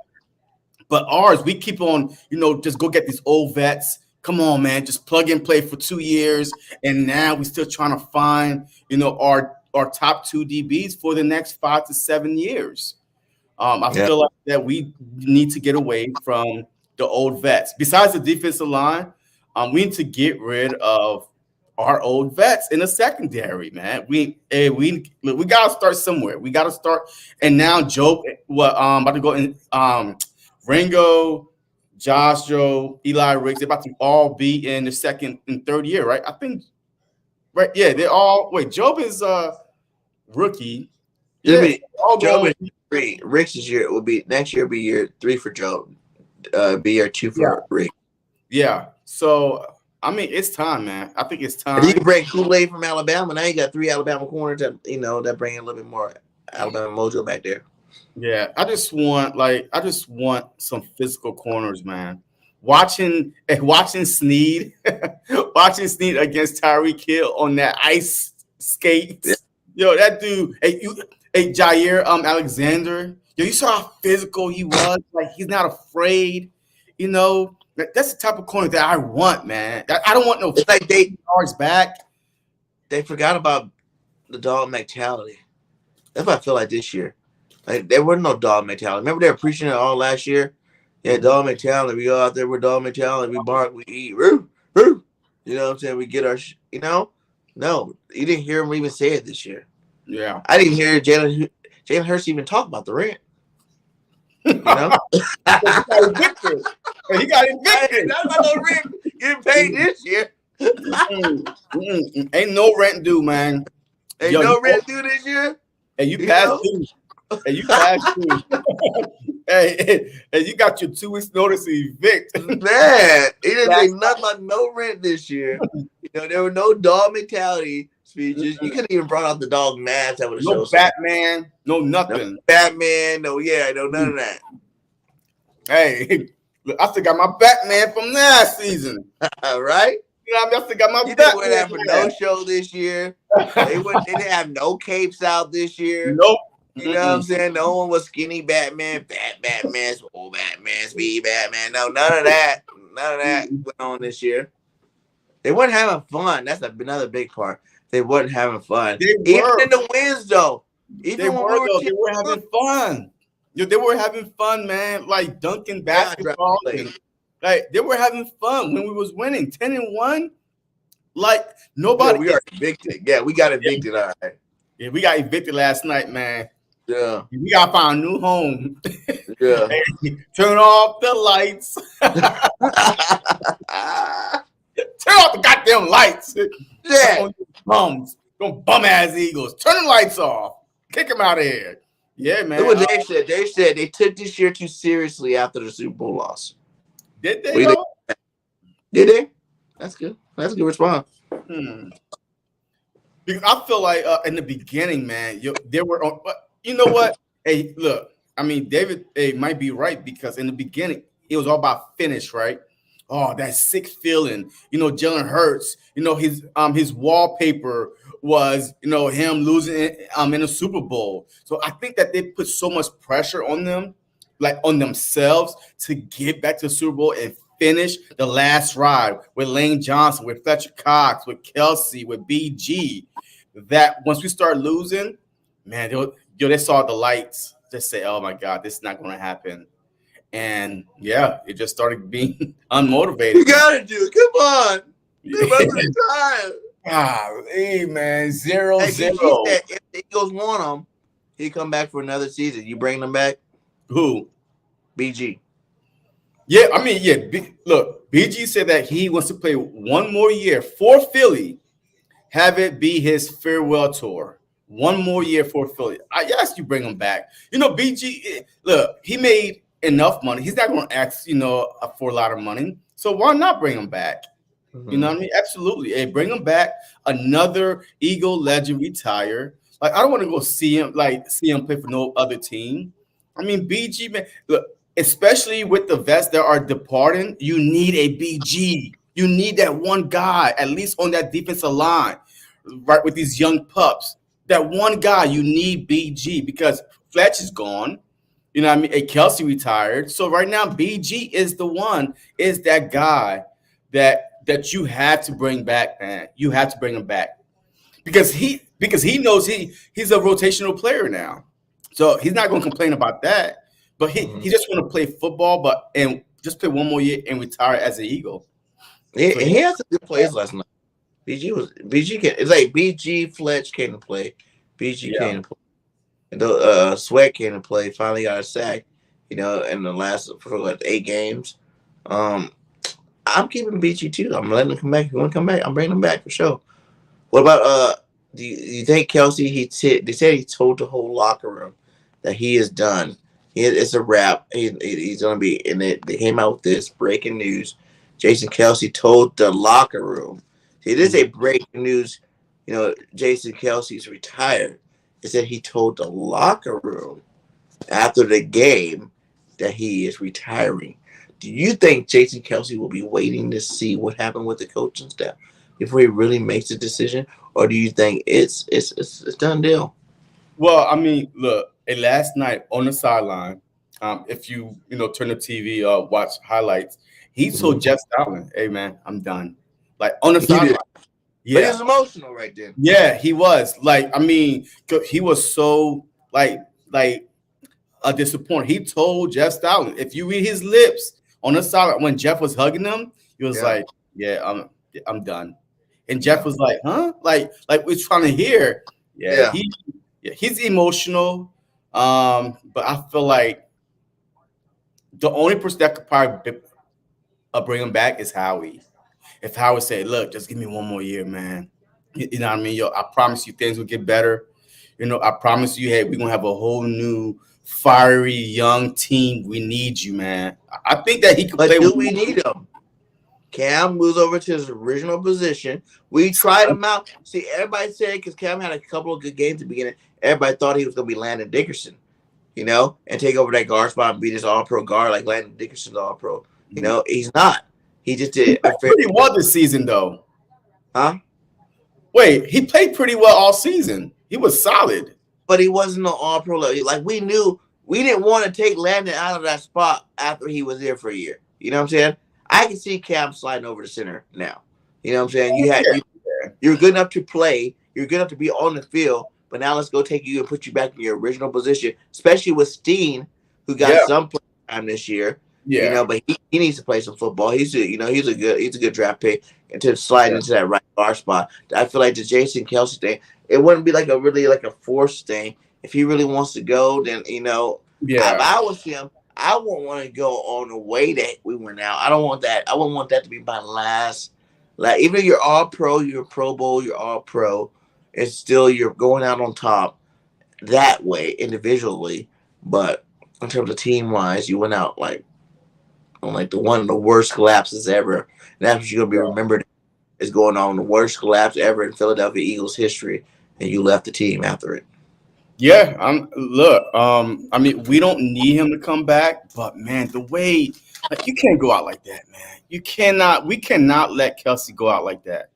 But ours, we keep on, just go get these old vets. Come on, man, just plug and play for 2 years, and now we're still trying to find, our top 2 DBs for the next 5 to 7 years. I feel like that we need to get away from the old vets. Besides the defensive line, we need to get rid of our old vets in the secondary, man. We gotta start somewhere. We gotta start. And now Joe, about to go in. Ringo, Josh, Joe, Eli Riggs, they're about to all be in the second and third year, right? I think, right? Yeah, they're all. Wait, Job is rookie. Yeah, Job is 3. Riggs is year will be next year. Will be year 3 for Job. Be year 2 for Riggs. Yeah. So I mean, it's time, man. I think it's time. And you can break Kool-Aid from Alabama. Now you got 3 Alabama corners that that bring a little bit more Alabama mojo back there. Yeah, I just want some physical corners, man. Watching Snead, watching Snead against Tyreek Hill on that ice skate. Yeah. Yo, that dude. Hey, Jair Alexander. Yo, you saw how physical he was. Like he's not afraid. That's the type of corner that I want, man. I don't want no. It's like yards back. They forgot about the dog mentality. That's what I feel like this year. Like there was no dog mentality. Remember they were preaching it all last year? Yeah, dog mentality. We go out there with dog mentality. We bark, we eat. Roo, roo. You know what I'm saying? We get our, No, you didn't hear him even say it this year. Yeah. I didn't hear Jalen Hurts even talk about the rent. He got evicted. He got evicted. That's about no rent getting paid this year. Ain't no rent due, man. Ain't no rent due this year. And you passed due. And you passed due. Hey, and you got your 2 weeks notice to evict. Man, he didn't say nothing about no rent this year. There were no dog mentality speeches. You couldn't even brought out the dog mask that would have no Batman, no nothing. No Batman, none of that. Hey, look, I still got my Batman from last season. Right? I still got my Batman. Batman. They didn't have no show this year. They didn't have no capes out this year. Nope. You know what I'm saying? No one was skinny Batman, fat Batman, old Batman, speed Batman. No, none of that. None of that went on this year. They weren't having fun. That's another big part. They weren't having fun. Even in the wins, though. They were having fun. They were having fun, man. Like dunking basketball. Like they were having fun when we was winning 10-1. Like nobody. Yeah, we are evicted. Yeah, we got evicted. All right. Yeah, we got evicted last night, man. Yeah. We gotta find a new home. Yeah. Turn off the lights. Turn off the goddamn lights. Yeah. Bums. Don't bum ass Eagles. Turn the lights off. Kick them out of here. Yeah, man. That's what they said. They said they took this year too seriously after the Super Bowl loss. Did they? Did they? That's good. That's a good response. Because I feel like in the beginning, man, they were on. You know what? Hey, look. I mean, David might be right because in the beginning it was all about finish, right? Oh, that sick feeling. Jalen Hurts. His wallpaper was him losing in the Super Bowl. So I think that they put so much pressure on them, like on themselves, to get back to the Super Bowl and finish the last ride with Lane Johnson, with Fletcher Cox, with Kelce, with BG. That once we start losing, man, they saw the lights. Just say, "Oh my God, this is not going to happen." And yeah, it just started being unmotivated. You gotta do it. Come on. Give us time. Hey man, 0-0. If the Eagles want him, he come back for another season. You bring them back? Who? BG. Yeah, I mean, yeah. Look, BG said that he wants to play one more year for Philly, have it be his farewell tour. One more year for Philly. Yes, you bring him back. BG, look, he made enough money. He's not going to ask, for a lot of money. So why not bring him back? You know what I mean? Absolutely. Hey, bring him back. Another Eagle legend retire. Like, I don't want to go see him play for no other team. I mean, BG, man, look, especially with the vets that are departing, you need a BG. You need that one guy, at least on that defensive line, right, with these young pups. That one guy, you need BG because Fletch is gone. You know what I mean? A Kelce retired. So right now, BG is the one, is that guy that you have to bring back, man. You have to bring him back because he knows he's a rotational player now. So he's not going to complain about that. But he just want to play football, and just play one more year and retire as an Eagle. He had some good plays last night. It's like BG Fletch came to play. BG came to play. And the Sweat came to play. Finally got a sack. In the last for 8 games. I'm keeping BG too. I'm letting him come back. If you want to come back, I'm bringing him back for sure. What about do you think Kelce? They said he told the whole locker room that he is done. It's a wrap. He's gonna be in it. They came out with this breaking news. Jason Kelce told the locker room. See, this is a breaking news. Jason Kelce's retired. It said he told the locker room after the game that he is retiring. Do you think Jason Kelce will be waiting to see what happened with the coaching staff before he really makes a decision, or do you think it's done deal? Well, I mean, look, last night on the sideline, if you turn the TV, watch highlights, he told Jeff Stoutland, "Hey man, I'm done." Like on the sideline. Yeah, but he was emotional right then. Yeah, he was. Like, I mean, he was so like disappointed. He told Jeff Stoutland, if you read his lips on the sideline when Jeff was hugging him, he was like, "Yeah, I'm done." And Jeff was like, "Huh?" Like we're trying to hear. Yeah. He's emotional. But I feel like the only person that could probably bring him back is Howie. If Howie said, "Look, just give me one more year, man. You know what I mean? Yo, I promise you things will get better. I promise you, hey, we're gonna have a whole new fiery young team. We need you, man." I think that he could play. Do we need him? Cam moves over to his original position. We tried him out. See, everybody said, because Cam had a couple of good games at the beginning, everybody thought he was going to be Landon Dickerson, and take over that guard spot and be this all-pro guard like Landon Dickerson's all-pro. He's not. He just did pretty well this season, though. Huh? Wait, he played pretty well all season. He was solid. But he wasn't an all-pro level. Like, we knew we didn't want to take Landon out of that spot after he was there for a year. You know what I'm saying? I can see Cam sliding over the center now. You know what I'm saying? You're good enough to play. You're good enough to be on the field. But now let's go take you and put you back in your original position, especially with Steen, who got some play time this year. Yeah. But he needs to play some football. He's a good draft pick, and to slide into that right guard spot. I feel like the Jason Kelce thing, it wouldn't be like a forced thing. If he really wants to go, then if I was him, I wouldn't want to go on the way that we went out. I don't want that. I wouldn't want that to be my last. Like, even if you're all pro, you're Pro Bowl, you're all pro, it's still you're going out on top that way individually. But in terms of team wise, you went out on one of the worst collapses ever. And that's what you're gonna be remembered is going on the worst collapse ever in Philadelphia Eagles history, and you left the team after it. Yeah, I mean, we don't need him to come back, but man, the way you can't go out like that, man. We cannot let Kelce go out like that.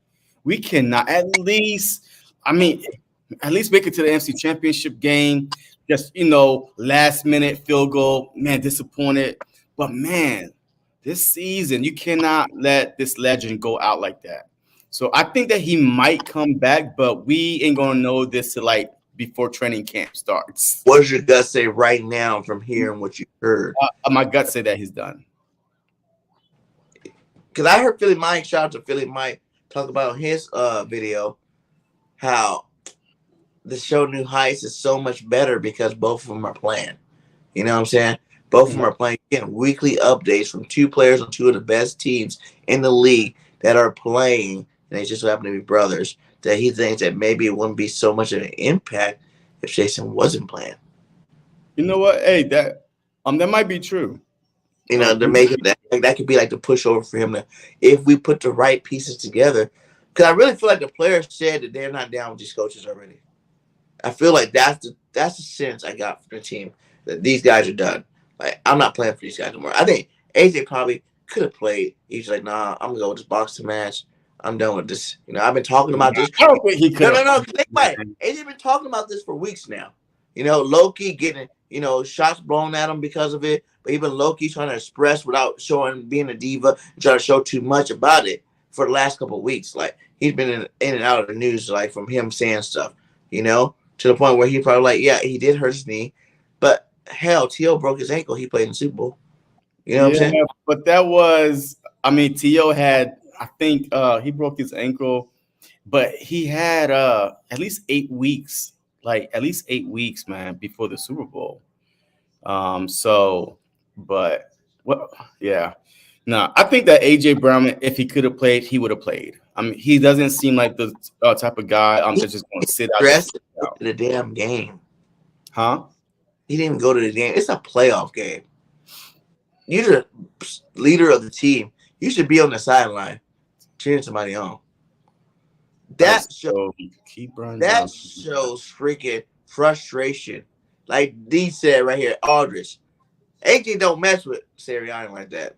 We cannot. At least make it to the NFC Championship game. Just last minute field goal. Man, disappointed. But man, this season you cannot let this legend go out like that. So I think that he might come back, but we ain't gonna know this till before training camp starts. What does your gut say right now from hearing what you heard? My gut say that he's done. Because I heard Philly Mike, shout out to Philly Mike, talk about his video, how the show New Heights is so much better because both of them are playing. You know what I'm saying? Both of them are playing. Getting weekly updates from 2 players on 2 of the best teams in the league that are playing, and they just so happen to be brothers, that he thinks that maybe it wouldn't be so much of an impact if Jason wasn't playing. You know what? Hey, that might be true. You know, to make it that could be like the pushover for him to, if we put the right pieces together. Because I really feel like the players said that they're not down with these coaches already. I feel like that's the sense I got from the team, that these guys are done. Like, I'm not playing for these guys anymore. I think AJ probably could have played. He's like, nah, I'm gonna go with this boxing match. I'm done with this. You know, I've been talking about this. I don't think he could. No. Think about it. AJ been talking about this for weeks now. You know, Loki getting, you know, shots blown at him because of it. But even Loki trying to express without showing, being a diva, and trying to show too much about it for the last couple of weeks. Like, he's been in and out of the news, like, from him saying stuff, you know, to the point where he probably like, yeah, he did hurt his knee. But hell, T.O. broke his ankle. He played in the Super Bowl. You know what I'm saying? But that was, I mean, T.O. had, I think he broke his ankle, but he had at least 8 weeks, man, before the Super Bowl. So, but what? Yeah, no, I think that AJ Brown, if he could have played, he would have played. I mean, he doesn't seem like the type of guy that's just going to sit out the damn game. Huh? He didn't even go to the game. It's a playoff game. You're the leader of the team. You should be on the sideline cheering somebody on. That shows freaking frustration. Like D said right here, Aldridge. AJ don't mess with Sirianni like that.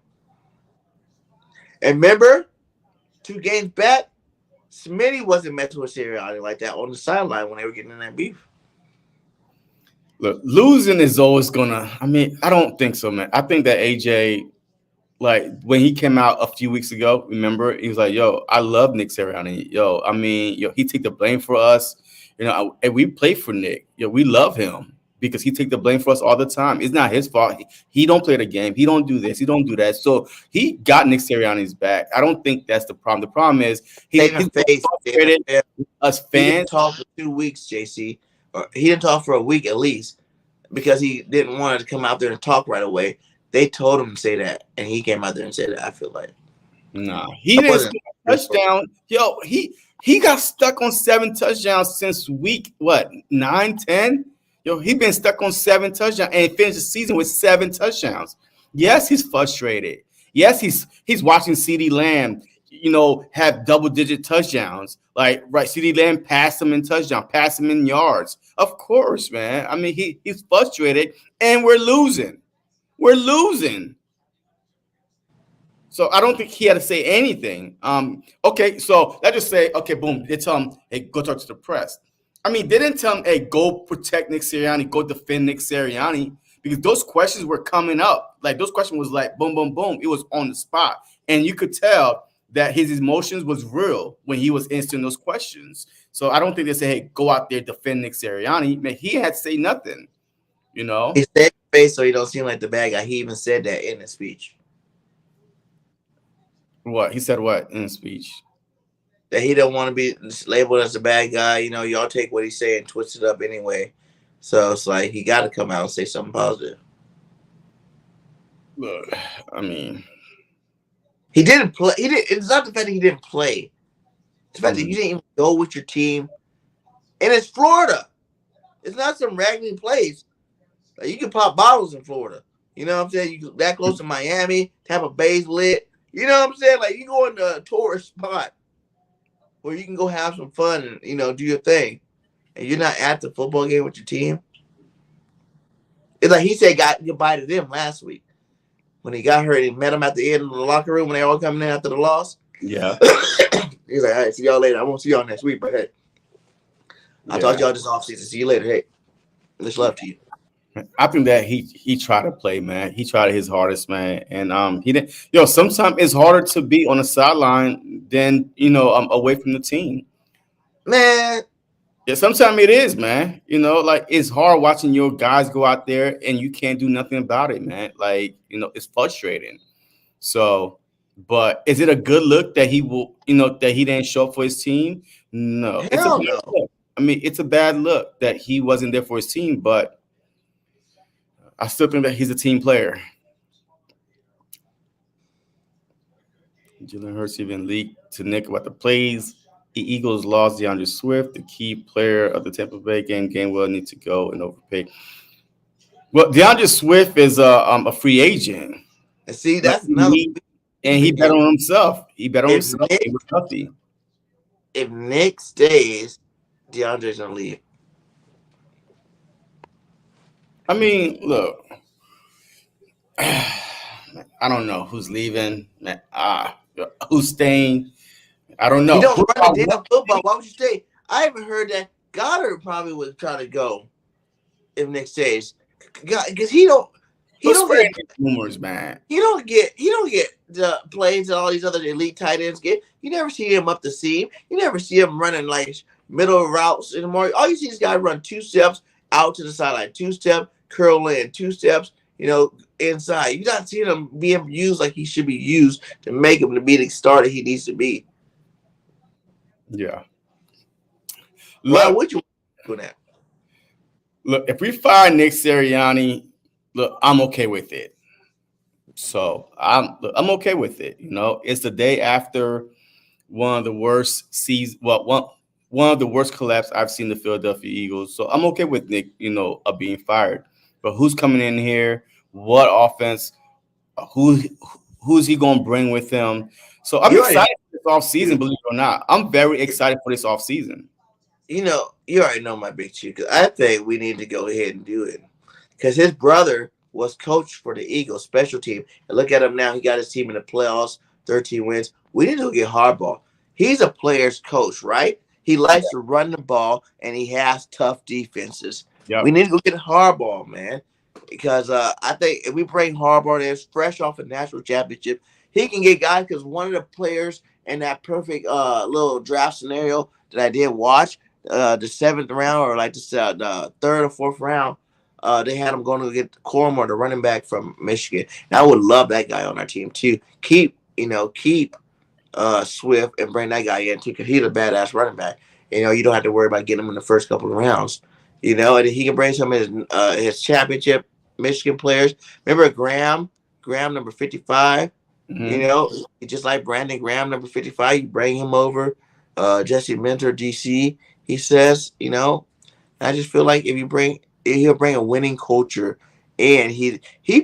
And remember, 2 games back, Smitty wasn't messing with Sirianni like that on the sideline when they were getting in that beef. Look, losing is always gonna. I mean, I don't think so, man. I think that AJ, like when he came out a few weeks ago, remember, he was like, "Yo, I love Nick Sirianni. Yo, I mean, he take the blame for us. You know, and we play for Nick. Yo, we love him because he take the blame for us all the time. It's not his fault. He don't play the game. He don't do this. He don't do that. So he got Nick Sirianni's back. I don't think that's the problem. The problem is he's frustrated. Us fans. He didn't talk for 2 weeks, JC. Or he didn't talk for a week at least because he didn't want to come out there and talk right away. They told him to say that, and he came out there and said that. I feel like, nah, he didn't score a touchdown. Yo, he got stuck on 7 touchdowns since week 9, 10. Yo, he been stuck on 7 touchdowns and finished the season with 7 touchdowns. Yes, he's frustrated. Yes, he's watching CeeDee Lamb, you know, have double-digit touchdowns. Like, right, CeeDee Lamb passed him in touchdown, passed him in yards. Of course, man. I mean, he's frustrated, and we're losing. We're losing. So I don't think he had to say anything. Okay, so let's just say, okay, boom, they tell him, hey, go talk to the press. I mean, they didn't tell him, hey, go protect Nick Sirianni, go defend Nick Sirianni, because those questions were coming up. Like, those questions was like, boom, boom, boom. It was on the spot. And you could tell that his emotions was real when he was answering those questions. So I don't think they say, hey, go out there, defend Nick Sirianni. Man, he had to say nothing, you know? He said face so he don't seem like the bad guy. He even said that in his speech. What? He said what in his speech? That he don't want to be labeled as a bad guy. You know, y'all take what he's saying, twist it up anyway. So it's like he got to come out and say something positive. Look, I mean, he didn't play. It's not the fact that he didn't play. It's the fact that you didn't even go with your team. And it's Florida. It's not some raggedy place. Like, you can pop bottles in Florida. You know what I'm saying? You that close to Miami, Tampa Bay's lit. You know what I'm saying? Like, you go into a tourist spot where you can go have some fun and, you know, do your thing. And you're not at the football game with your team. It's like he said got goodbye to them last week. When he got hurt, he met him at the end of the locker room when they all coming in after the loss. Yeah. He's like, all right, see y'all later. I won't see y'all next week, but hey. I'll talk to y'all this offseason. See you later. Hey, much love to you. I think that he tried to play, man. He tried his hardest, man. And he didn't. Sometimes it's harder to be on the sideline than, away from the team. Man. Yeah, sometimes it is, man. Like, it's hard watching your guys go out there and you can't do nothing about it, man. Like, it's frustrating. So, but is it a good look that he will, that he didn't show up for his team? No. It's a bad look. I mean, it's a bad look that he wasn't there for his team, but I still think that he's a team player. Jalen Hurts even leaked to Nick about the plays. The Eagles lost Andreswift, the key player of the Tampa Bay game. Gainwell need to go and overpay. Well, Andreswift is a free agent. And see, Like, that's another. he bet on himself. He bet on If himself. Nick, He was healthy. if Nick stays, DeAndre's gonna leave. I mean, look, I don't know who's leaving, who's staying. I don't He know. don't run the damn football. Why would you stay? I haven't heard that Goddard probably would try to go if Nick stays, because he Who's don't spreading get these rumors, man? he don't get the plays that all these other elite tight ends get. You never see him up the seam. You never see him running like middle routes anymore. All you see is guy run 2 steps out to the sideline, 2-step curl in, 2 steps, inside. You're not seeing him being used like he should be used to make him to be the starter he needs to be. Yeah. Why Look, would you do that? look. If we fire Nick Sirianni, look, I'm okay with it. So I'm okay with it. It's the day after one of the worst seasons. Well, one of the worst collapse I've seen the Philadelphia Eagles. So I'm okay with Nick, being fired. But who's coming in here? What offense? Who's he going to bring with him? So I'm excited for this offseason, believe it or not. I'm very excited for this offseason. You already know my big chick. I think we need to go ahead and do it because his brother was coach for the Eagles special team. And look at him now. He got his team in the playoffs, 13 wins. We need to go get Harbaugh. He's a player's coach, right? He likes to run the ball, and he has tough defenses. Yep. We need to go get Harbaugh, man, because I think if we bring Harbaugh there, fresh off a national championship, he can get guys because one of the players in that perfect little draft scenario that I did watch, the 7th round or like the 3rd or 4th round, they had him going to get Cormor, the running back from Michigan. And I would love that guy on our team too. Keep Swift and bring that guy in too because he's a badass running back. You don't have to worry about getting him in the first couple of rounds. And he can bring some of his championship Michigan players. Remember Graham number 55. Just like Brandon Graham number 55. You bring him over. Jesse Mentor DC. He says, I just feel like he'll bring a winning culture. And he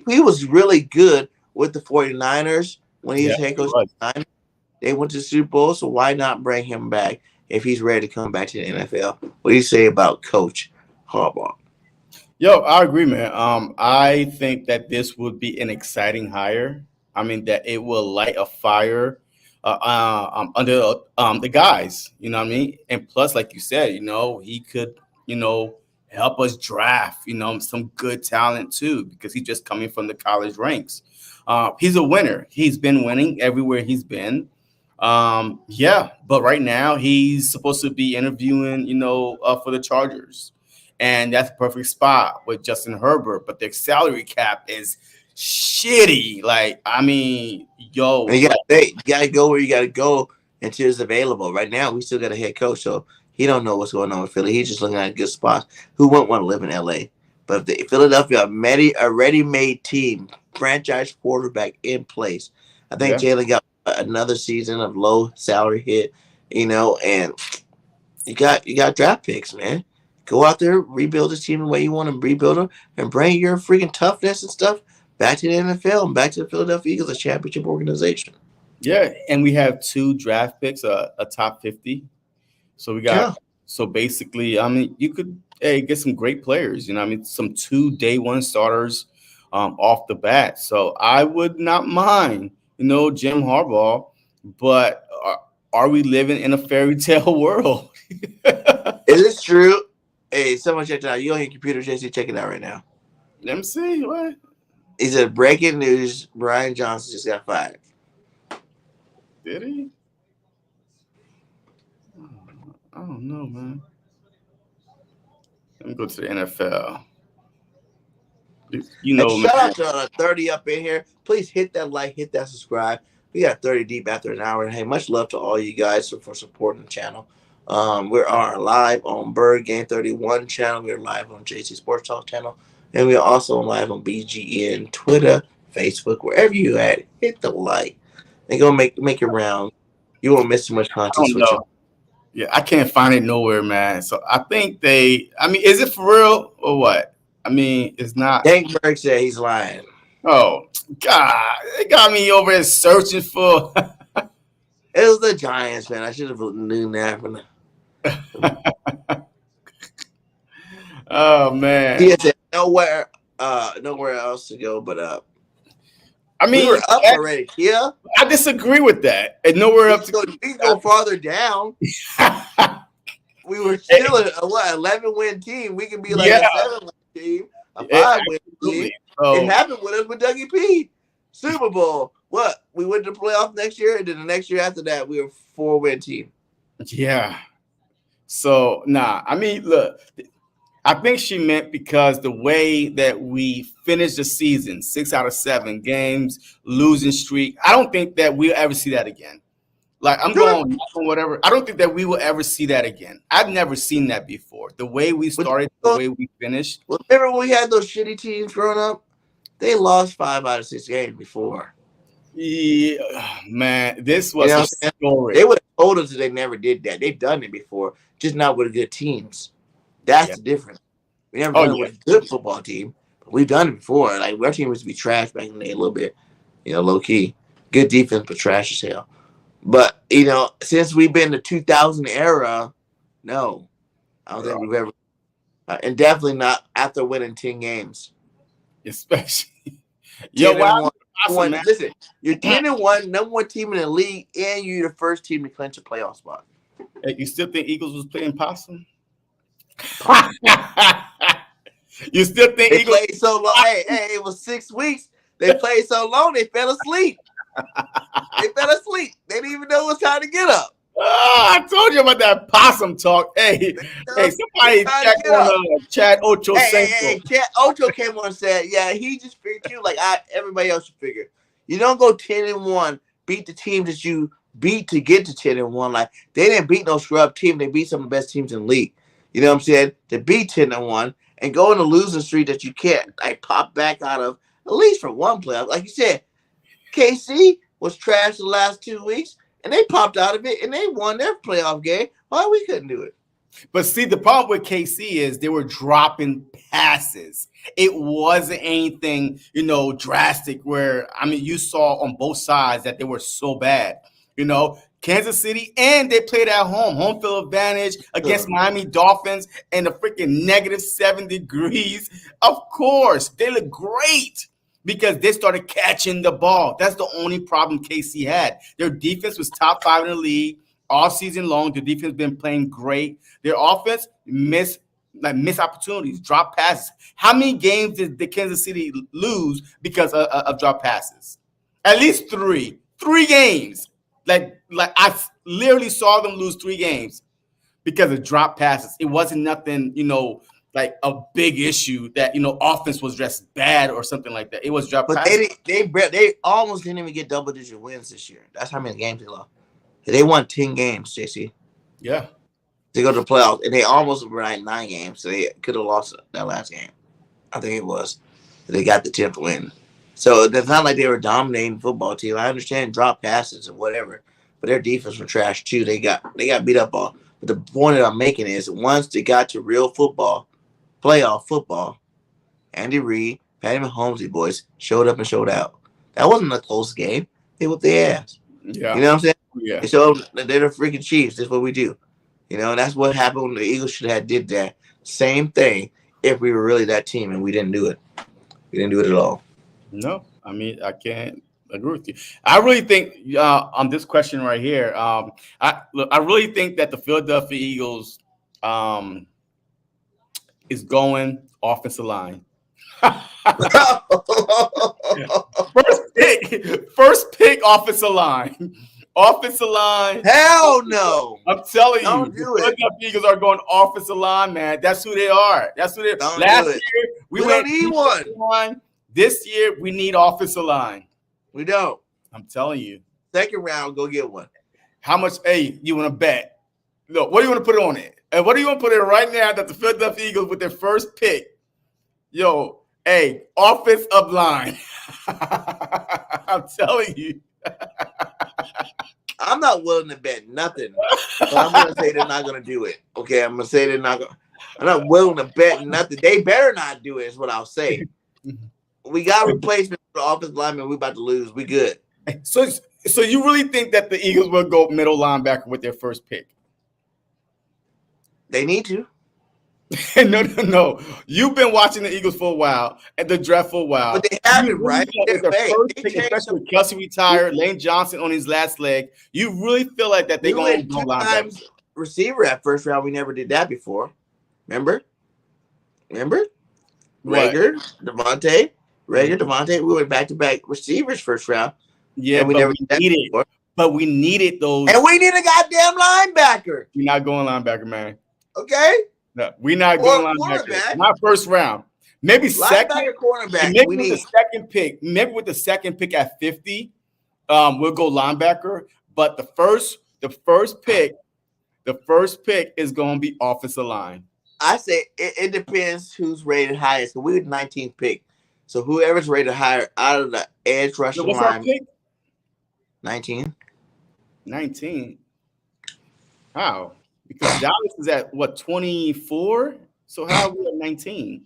was really good with the 49ers when he was head coach. They went to the Super Bowl, so why not bring him back if he's ready to come back to the NFL? What do you say about Coach Harbaugh? Yo, I agree, man. I think that this would be an exciting hire. I mean, that it will light a fire under the guys. You know what I mean? And plus, like you said, he could, help us draft, some good talent too, because he's just coming from the college ranks. He's a winner. He's been winning everywhere he's been. But right now he's supposed to be interviewing, for the Chargers. And that's a perfect spot with Justin Herbert. But their salary cap is shitty. Like, I mean, yo. You got to go where you got to go until it's available. Right now, we still got a head coach, so he don't know what's going on with Philly. He's just looking at good spots. Who wouldn't want to live in L.A.? But if the Philadelphia a ready-made team, franchise quarterback in place, I think Jalen got another season of low salary hit, and you got draft picks, man. Go out there, rebuild this team the way you want to rebuild them, and bring your freaking toughness and stuff back to the NFL and back to the Philadelphia Eagles, a championship organization. Yeah, and we have 2 draft picks, a top 50. So we got so basically, I mean, you could get some great players, some 2 day 1 starters off the bat. So I would not mind, Jim Harbaugh, but are we living in a fairy tale world? Is this true? Hey, someone check it out. You on your computer, JC? Check it out right now. Let me see. What? He said, breaking news, Brian Johnson just got fired. Did he? I don't know, man. Let me go to the NFL. Shout out to 30 up in here. Please hit that like, hit that subscribe. We got 30 deep after an hour. And hey, much love to all you guys for supporting the channel. We are live on BIRDGANG 31 channel. We're live on JC Sportstalk channel. And we're also live on BGN, Twitter, Facebook, wherever you at. Hit the like. And go make your round. You won't miss too much content. Yeah, I can't find it nowhere, man. So I think is it for real or what? I mean, it's not. Dankberg said he's lying. Oh God, they got me over there searching for. It was the Giants, man. I should have known that from Oh man. He said nowhere else to go but up. I We mean, were up already. Yeah, I disagree with that. And nowhere up to we can go farther down. We were still a 11-win team. We can be like a 7-win team, a 5-win team. So, it happened with us with Dougie P. Super Bowl. What? We went to the playoffs next year, and then the next year after that, we were a 4-win team. Yeah. So I mean, look, I think she meant because the way that we finished the season, 6 out of 7 games, losing streak, I don't think that we'll ever see that again. Like I'm going whatever. I don't think that we will ever see that again. I've never seen that before. The way we started, the way we finished. Well, remember when we had those shitty teams growing up? They lost 5 out of 6 games before. Yeah, man, this was a story. They would have told us that they never did that. They've done it before, just not with good teams. That's the difference. We never done it with a good football team, but we've done it before. Like our team used to be trash back in the day a little bit, low key. Good defense, but trash as hell. But since we've been the 2000 era, no, I don't think we've ever, and definitely not after winning 10 games. Especially, listen, you're 10-1, number 1 team in the league, and you're the first team to clinch a playoff spot. Hey, you still think Eagles was playing possum? You still think they played so long? Hey, it was 6 weeks. They played so long they fell asleep. They didn't even know it was time to get up. Oh, I told you about that possum talk. Hey, somebody check on Chad Ocho. Hey, Chad Ocho came on and said, yeah, he just figured too, like everybody else should figure. You don't go 10-1, beat the teams that you beat to get to 10-1. Like they didn't beat no scrub team. They beat some of the best teams in the league. You know what I'm saying? To be 10-1 and go in a losing streak that you can't like pop back out of, at least for one playoff. Like you said, KC was trash the last 2 weeks, and they popped out of it, and they won their playoff game. Why we couldn't do it? But see, the problem with KC is they were dropping passes. It wasn't anything, drastic where, you saw on both sides that they were so bad. Kansas City, and they played at home field advantage against Miami Dolphins and the freaking -7 degrees. Of course, they look great because they started catching the ball. That's the only problem KC had. Their defense was top 5 in the league all season long. Their defense been playing great. Their offense missed opportunities, drop passes. How many games did the Kansas City lose because of drop passes? At least 3 games. Like I literally saw them lose 3 games because of drop passes. It wasn't nothing, like a big issue that offense was just bad or something like that. It was drop passes. But they almost didn't even get double-digit wins this year. That's how many games they lost. They won 10 games, JC. Yeah. They go to the playoffs, and they almost were like 9 games, so they could have lost that last game. I think it was. They got the 10th win. So it's not like they were dominating football team. I understand drop passes and whatever, but their defense was trash too. They got beat up all. But the point that I'm making is once they got to real football, playoff football, Andy Reid, Patty Mahomes, the boys showed up and showed out. That wasn't a close game. They whooped their ass. Yeah. You know what I'm saying? Yeah. They showed that they're the freaking Chiefs. That's what we do. And that's what happened when the Eagles should have did that same thing if we were really that team, and we didn't do it. We didn't do it at all. No, I can't agree with you. I really think on this question right here, I really think that the Philadelphia Eagles is going offensive line. First pick offensive line. Offensive line. Hell no. I'm telling Don't you, do the Philadelphia Eagles are going offensive line, man. That's who they are. Last year we don't need one. Line. This year we need offensive line. We don't. I'm telling you. Second round, go get one. How much? Hey, you want to bet? Look, what do you want to put on it? And what do you want to put in right now that the Philadelphia Eagles with their first pick? Yo, hey, offensive line. I'm telling you. I'm not willing to bet nothing. But I'm going to say they're not going to do it. Okay, I'm going to say they're not going to. I'm not willing to bet nothing. They better not do it is what I'll say. We got replacement for the offensive lineman. We about to lose. We good. So you really think that the Eagles will go middle linebacker with their first pick? They need to. No. You've been watching the Eagles for a while and the draft for a while. But they haven't, Really right? with their first pick, especially with Kelce retired, Lane Johnson on his last leg, you really feel like that they're going to go linebacker? Receiver at first round. We never did that before. Remember? Rager, Devontae. We went back-to-back receivers first round. Yeah, we never did that before. But we needed those. And we need a goddamn linebacker. We're not going linebacker, man. Okay? No, we're not going linebacker. Not first round. Maybe second. Cornerback. Maybe with the second pick. Maybe with the second pick at 50, we'll go linebacker. But the first pick is going to be offensive line. I say it depends who's rated highest. So we were the 19th pick. So whoever's rated higher out of the edge rusher what's line. Our pick? 19. 19. How? Because Dallas is at what, 24? So how are we at 19?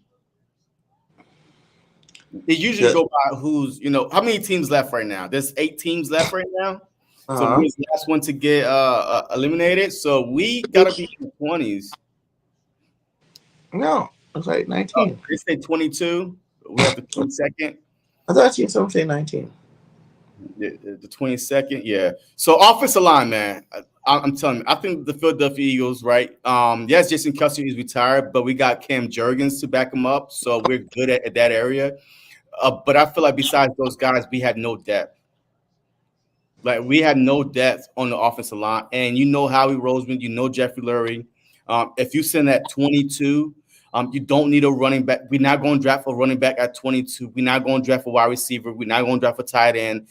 It usually go by who's, how many teams left right now? There's 8 teams left right now. So we're the last one to get eliminated. So we gotta be in the 20s. No, it's like 19. They say 22. We have the 22nd. I thought you someone say 19. The 22nd, yeah. So offensive line, man. I'm telling you, I think the Philadelphia Eagles, right? Yes, Jason Kelce is retired, but we got Cam Jurgens to back him up, so we're good at that area. But I feel like besides those guys, we had no depth. Like we had no depth on the offensive line, and Howie Roseman, Jeffrey Lurie. If you send that 22. You don't need a running back. We're not going to draft a running back at 22. We're not going to draft a wide receiver. We're not going to draft a tight end.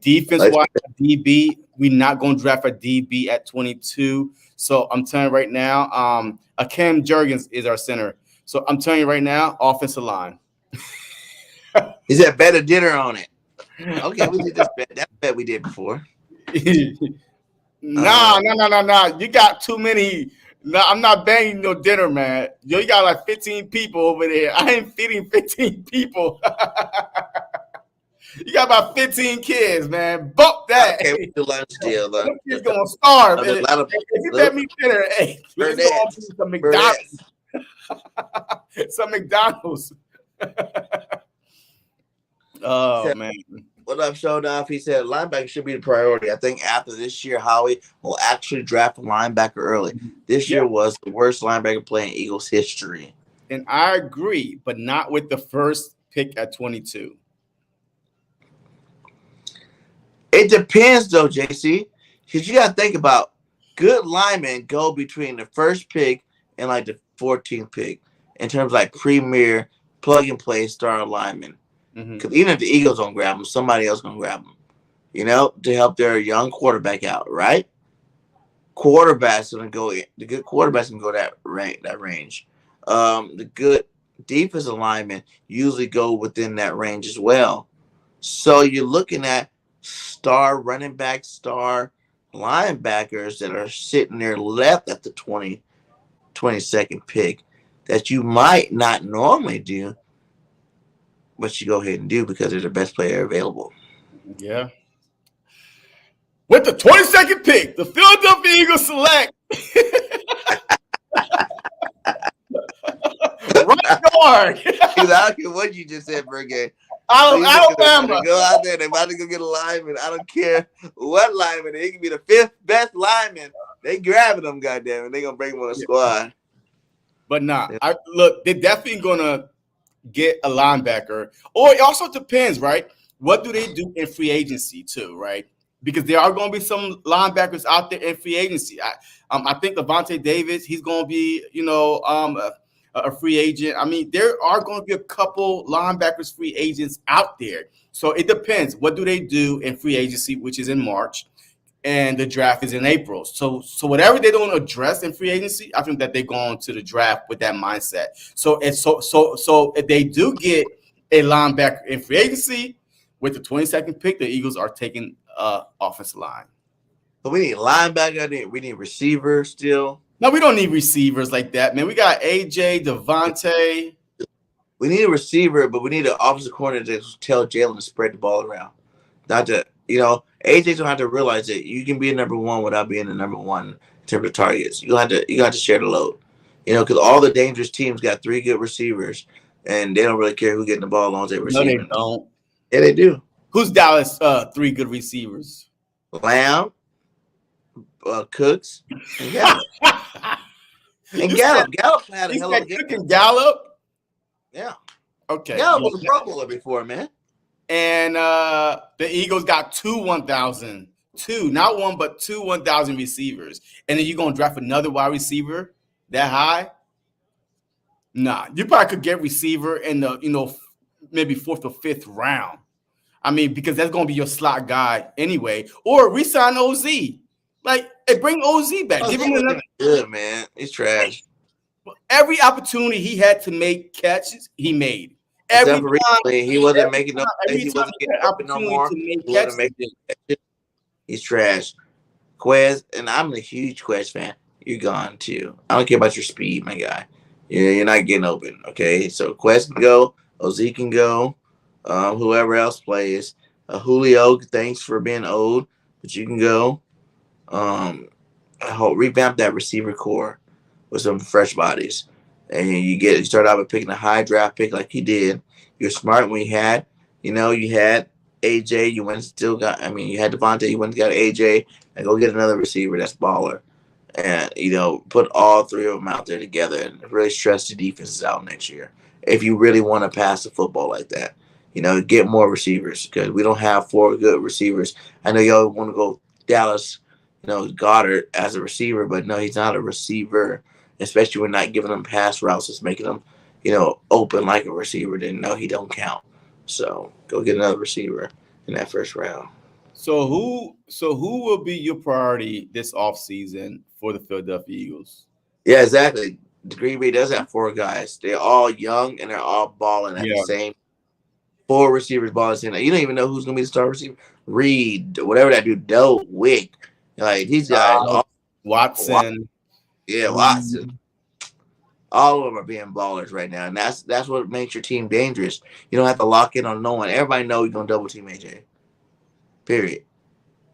Defense-wise, DB, we're not going to draft a DB at 22. So I'm telling you right now, Cam Jurgens is our center. So I'm telling you right now, offensive line. He said bet a dinner on it. Okay, we did this bet. That bet we did before. Nah. You got too many. No, I'm not banging no dinner, man. You got like 15 people over there. I ain't feeding 15 people. You got about 15 kids, man. Bump that. Okay, we do lunch deal. Them kids gonna starve. If you bet me dinner, hey, let's go to some McDonald's. Some McDonald's. Oh, man. What up, Showdown? He said linebacker should be the priority. I think after this year, Howie will actually draft a linebacker early. This year was the worst linebacker play in Eagles history. And I agree, but not with the first pick at 22. It depends, though, JC, because you got to think about good linemen go between the first pick and like the 14th pick in terms of like premier plug-and-play star linemen. Because even if the Eagles don't grab them, somebody else going to grab them, to help their young quarterback out, right? Quarterback's going to go – the good quarterback's going to go that range. The good defensive linemen usually go within that range as well. So you're looking at star running back, star linebackers that are sitting there left at the 22nd pick that you might not normally do, but you go ahead and do because they're the best player available. Yeah. With the 22nd pick, the Philadelphia Eagles select right guard. I don't care what you just said, Bird-Gang. Alabama. Go out there. They're about to go get a lineman. I don't care what lineman. He can be the 5th best lineman. They grabbing them, goddamn it. They're going to bring him on the squad. But look, they're definitely going to get a linebacker. Or it also depends, right? What do they do in free agency too, right? Because there are going to be some linebackers out there in free agency. I think Levante Davis, he's going to be, a free agent. I mean, there are going to be a couple linebackers free agents out there. So it depends. What do they do in free agency, which is in March, and the draft is in April. So whatever they don't address in free agency, I think that they go on to the draft with that mindset. So if they do get a linebacker in free agency with the 22nd pick, the Eagles are taking offensive line. So we need linebacker. We need receiver still. No, we don't need receivers like that, man. We got AJ, Devontae. we need a receiver, but we need an offensive coordinator to tell Jalen to spread the ball around. Not to, AJ's gonna have to realize that you can be a number one without being the number one in terms of targets. You have to share the load. Because all the dangerous teams got 3 good receivers, and they don't really care who getting the ball as long as they receive. No, they don't. Yeah, they do. Who's Dallas? 3 good receivers. Lamb, Cooks, and Gallup. And Gallup had a hell of a game. And Gallup? Yeah. Okay. Gallup was a Pro Bowler before, man. And the Eagles got 2 1,000. 2, not 1, but 2 1,000 receivers. And then you're going to draft another wide receiver that high? Nah. You probably could get receiver in the, maybe 4th or 5th round. I mean, because that's going to be your slot guy anyway. Or re-sign OZ. Like, hey, bring OZ back. Give him another. Good, man. He's trash. Every opportunity he had to make catches, he made. Every time he wasn't making no plays. He wasn't getting open no more. He's trash. Quez, and I'm a huge Quez fan. You're gone too. I don't care about your speed, my guy. You're not getting open. Okay, so Quez can go. OZ can go. Whoever else plays. Julio, thanks for being old, but you can go. I hope revamp that receiver core with some fresh bodies. And you start out with picking a high draft pick like he did. You're smart when you had AJ. You had Devontae. You went and got AJ, and go get another receiver that's baller. And put all 3 of them out there together and really stress the defenses out next year. If you really want to pass the football like that, get more receivers because we don't have 4 good receivers. I know y'all want to go Dallas, Goddard as a receiver, but no, he's not a receiver. Especially when not giving them pass routes, it's making them, open like a receiver. Then no, he don't count. So go get another receiver in that 1st round. So who will be your priority this offseason for the Philadelphia Eagles? Yeah, exactly. The Green Bay does have 4 guys. They're all young and they're all balling at the same. 4 receivers balling. You don't even know who's gonna be the star receiver. Reed, whatever that dude, Doe, Wick, like these guys. Watson. Yeah, Watson. All of them are being ballers right now, and that's what makes your team dangerous. You don't have to lock in on no one. Everybody knows you're gonna double team AJ. Period.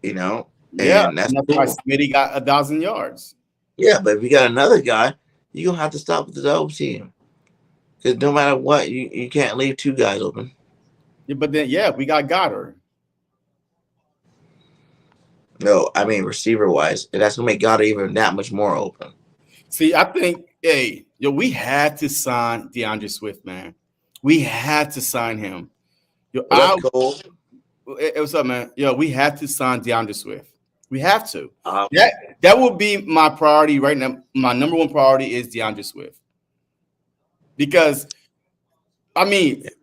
And that's why Smitty got 1,000 yards. Yeah, but if you got another guy, you're gonna have to stop with the double team. Because no matter what, you can't leave 2 guys open. Yeah, but then we got Goddard. No, I mean receiver wise, and that's gonna make Goddard even that much more open. See, I think, we had to sign Andreswift, man. We had to sign him. What's up, man? We had to sign Andreswift. We have to. That will be my priority right now. My number 1 priority is Andreswift. Because,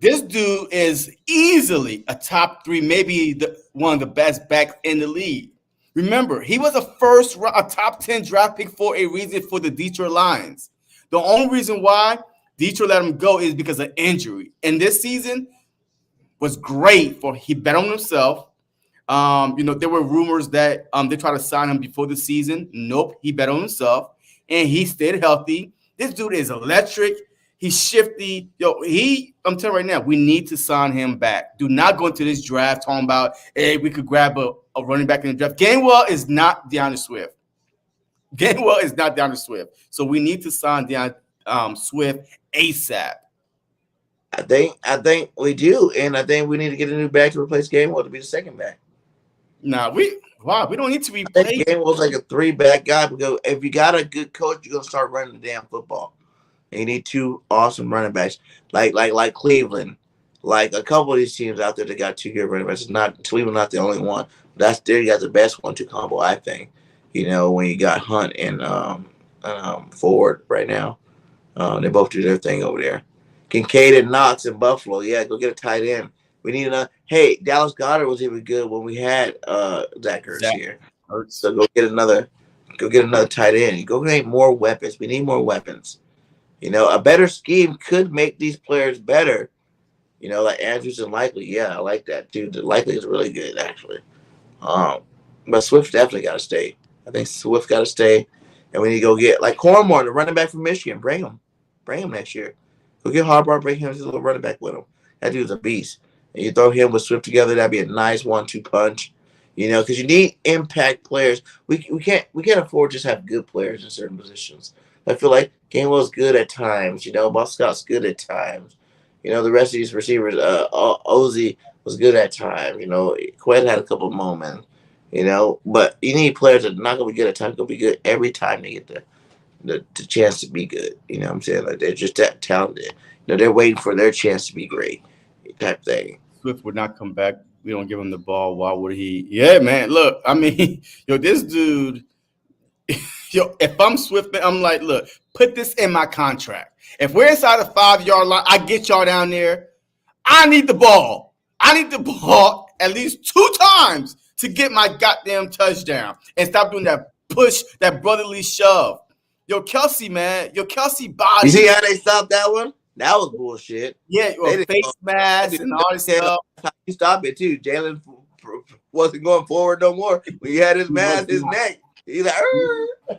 this dude is easily a top 3, maybe one of the best backs in the league. Remember, he was a top 10 draft pick for a reason for the Detroit Lions. The only reason why Detroit let him go is because of injury. And this season was great he bet on himself. There were rumors that they tried to sign him before the season. Nope, he bet on himself, and he stayed healthy. This dude is electric. He's shifty. I'm telling you right now, we need to sign him back. Do not go into this draft talking about, hey, we could grab a running back in the draft. Gainwell is not Andreswift. Gainwell is not Andreswift. So we need to sign Swift ASAP. I think we do, and I think we need to get a new back to replace Gainwell to be the second back. Nah, we don't need to replace. Gainwell's like a 3-back guy because if you got a good coach, you're gonna start running the damn football. And you need 2 awesome running backs, like Cleveland, like a couple of these teams out there that got 2 good running backs. It's not Cleveland, not the only one. They got the best 1-2 combo, I think. When you got Hunt and Ford right now, they both do their thing over there. Kincaid and Knox in Buffalo, go get a tight end. We need another. Hey, Dallas Goedert was even good when we had Zach Ertz here. So go get another tight end. Go get more weapons. We need more weapons. A better scheme could make these players better. Like Andrews and Likely. Yeah, I like that, dude. The Likely is really good, actually. But Swift definitely got to stay. I think Swift got to stay. And we need to go get, like Cornmore, the running back from Michigan. Bring him next year. Go get Harbaugh, bring him his little running back with him. That dude's a beast. And you throw him with Swift together, that'd be a nice 1-2 punch. You know, because you need impact players. We can't afford to just have good players in certain positions. I feel like Gainwell's good at times. You know, Boss Scott's good at times. You know, the rest of these receivers, Ozzy was good at times. You know, Quinn had a couple moments. You know, but you need players that are not gonna be good at times. Gonna be good every time they get the chance to be good. You know what I'm saying? Like they're just that talented. You know, they're waiting for their chance to be great. Type thing. Swift would not come back. We don't give him the ball. Why would he? Yeah, man. Look, I mean, yo, this dude. Yo, if I'm Swift, man, I'm like, look, put this in my contract. If we're inside the 5-yard line, I get y'all down there. I need the ball. I need the ball at least 2 times to get my goddamn touchdown and stop doing that push, that brotherly shove. Yo, Kelce, man. Yo, Kelce body. You see how they stopped that one? That was bullshit. Yeah, face mask and all this stuff. You stop it too. Jalen wasn't going forward no more. When he had his mask, his neck. He's like,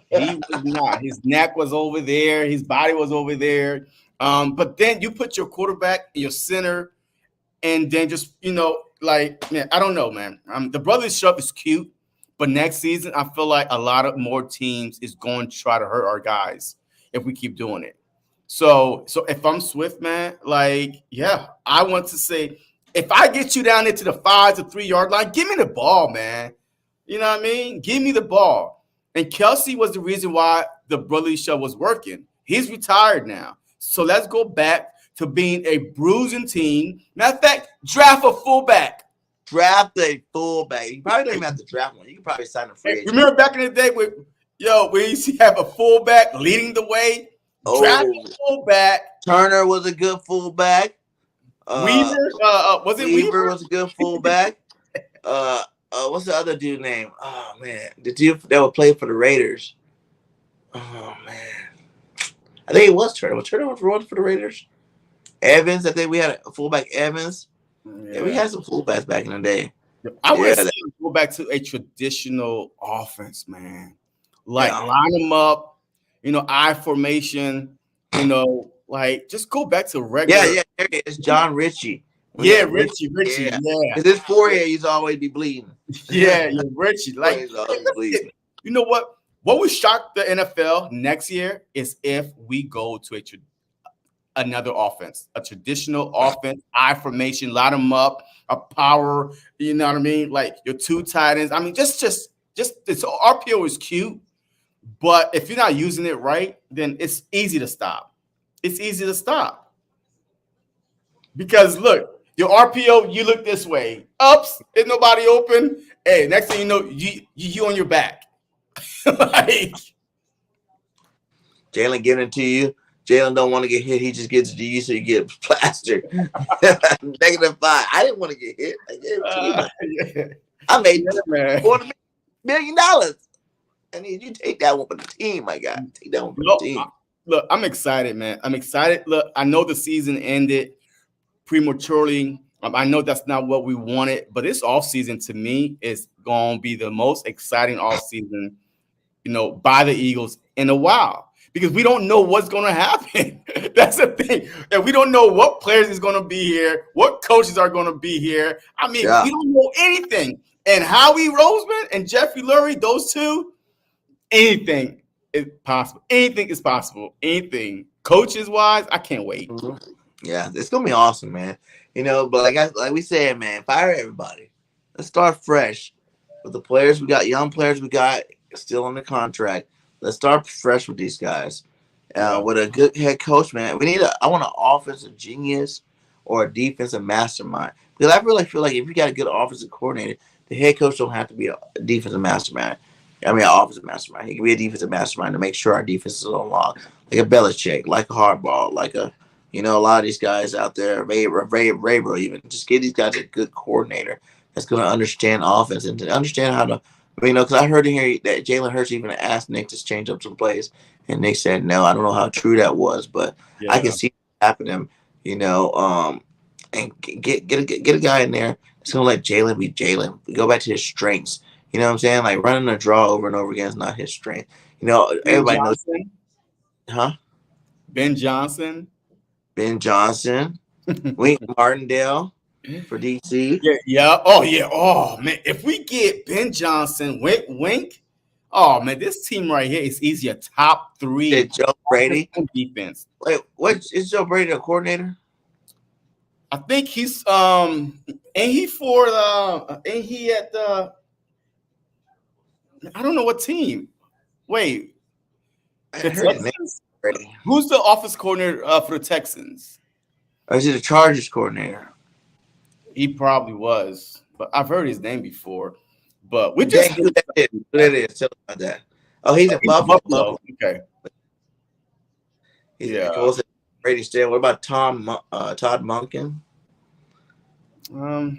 he was not. His neck was over there. His body was over there. But then you put your quarterback, your center, and then just, you know, like, man, I don't know, man. The brotherly shove is cute, but next season, I feel like a lot of more teams is going to try to hurt our guys if we keep doing it. So if I'm Swift, man, like, yeah, I want to say, if I get you down into the 5 to 3 yard line, give me the ball, man. You know what I mean? Give me the ball. And Kelce was the reason why the brotherly shove was working. He's retired now. So let's go back to being a bruising team. Matter of fact, draft a fullback. Draft a fullback. You probably don't even have to draft one. You can probably sign a free agent. Remember back in the day when we used to have a fullback leading the way? Draft a fullback. Turner was a good fullback. Weaver, was it Weaver? Was a good fullback. What's the other dude name? Oh man, the dude that would play for the Raiders. Oh man, I think it was Turner. Was Turner for the Raiders? Evans, I think we had a fullback. Evans. Yeah, we had some fullbacks back in the day. I want to go back to a traditional offense, man. Like line them up, you know, I formation, you know, like just go back to regular. Yeah, there it is. John Ritchie. Yeah, Richie. Yeah. Because his forehead used to always be bleeding. Yeah, Richie. Like, you know what? What would shock the NFL next year is if we go to another offense, a traditional offense, I formation, line them up, a power. You know what I mean? Like your 2 tight ends. I mean, just it's RPO is cute, but if you're not using it right, then it's easy to stop. It's easy to stop because look. Your RPO, you look this way. Ups, there's nobody open. Hey, next thing you know, you on your back. Like, Jalen giving it to you. Jalen don't want to get hit. He just gets it to you, so you get plastered. -5. I didn't want to get hit. I gave it to you. Yeah. I made $40 million. I need you take that one for the team, my guy. Take that one for the team. Look, I'm excited, man. I'm excited. Look, I know the season ended prematurely. I know that's not what we wanted, but this offseason to me is going to be the most exciting offseason, you know, by the Eagles in a while because we don't know what's going to happen. That's the thing. And we don't know what players is going to be here, what coaches are going to be here. I mean, we don't know anything. And Howie Roseman and Jeffrey Lurie, those two, anything is possible. Anything is possible. Anything. Coaches-wise, I can't wait. Mm-hmm. Yeah, it's gonna be awesome, man. You know, but like we said, man, fire everybody. Let's start fresh with the players we got, young players we got still on the contract. Let's start fresh with these guys. With a good head coach, man. I want an offensive genius or a defensive mastermind. Because I really feel like if you got a good offensive coordinator, the head coach don't have to be a defensive mastermind. I mean, an offensive mastermind. He can be a defensive mastermind to make sure our defense is on lock, like a Belichick, like a Hardball, like a. You know, a lot of these guys out there, Rabro even, just give these guys a good coordinator that's going to understand offense and to understand how to, you know, because I heard here that Jalen Hurts even asked Nick to change up some plays, and Nick said no. I don't know how true that was, but I can see it happening, you know, and get a guy in there that's going to let Jalen be Jalen. Go back to his strengths. You know what I'm saying? Like running a draw over and over again is not his strength. You know, everybody knows. Huh? Ben Johnson. Ben Johnson, Wink Martindale for DC. Yeah. Oh, yeah. Oh, man. If we get Ben Johnson, Wink. Oh, man, this team right here is easy a top 3 Joe Brady defense. Wait, what is Joe Brady a coordinator? I think he's ain't he at the I don't know what team. Wait, the Texans? Who's the offense coordinator for the Texans? Or is he the Chargers coordinator? He probably was, but I've heard his name before. But we just who that is. Tell about that. Oh, he's in Buffalo. Okay. Yeah. Brady still. What about Todd Monken? I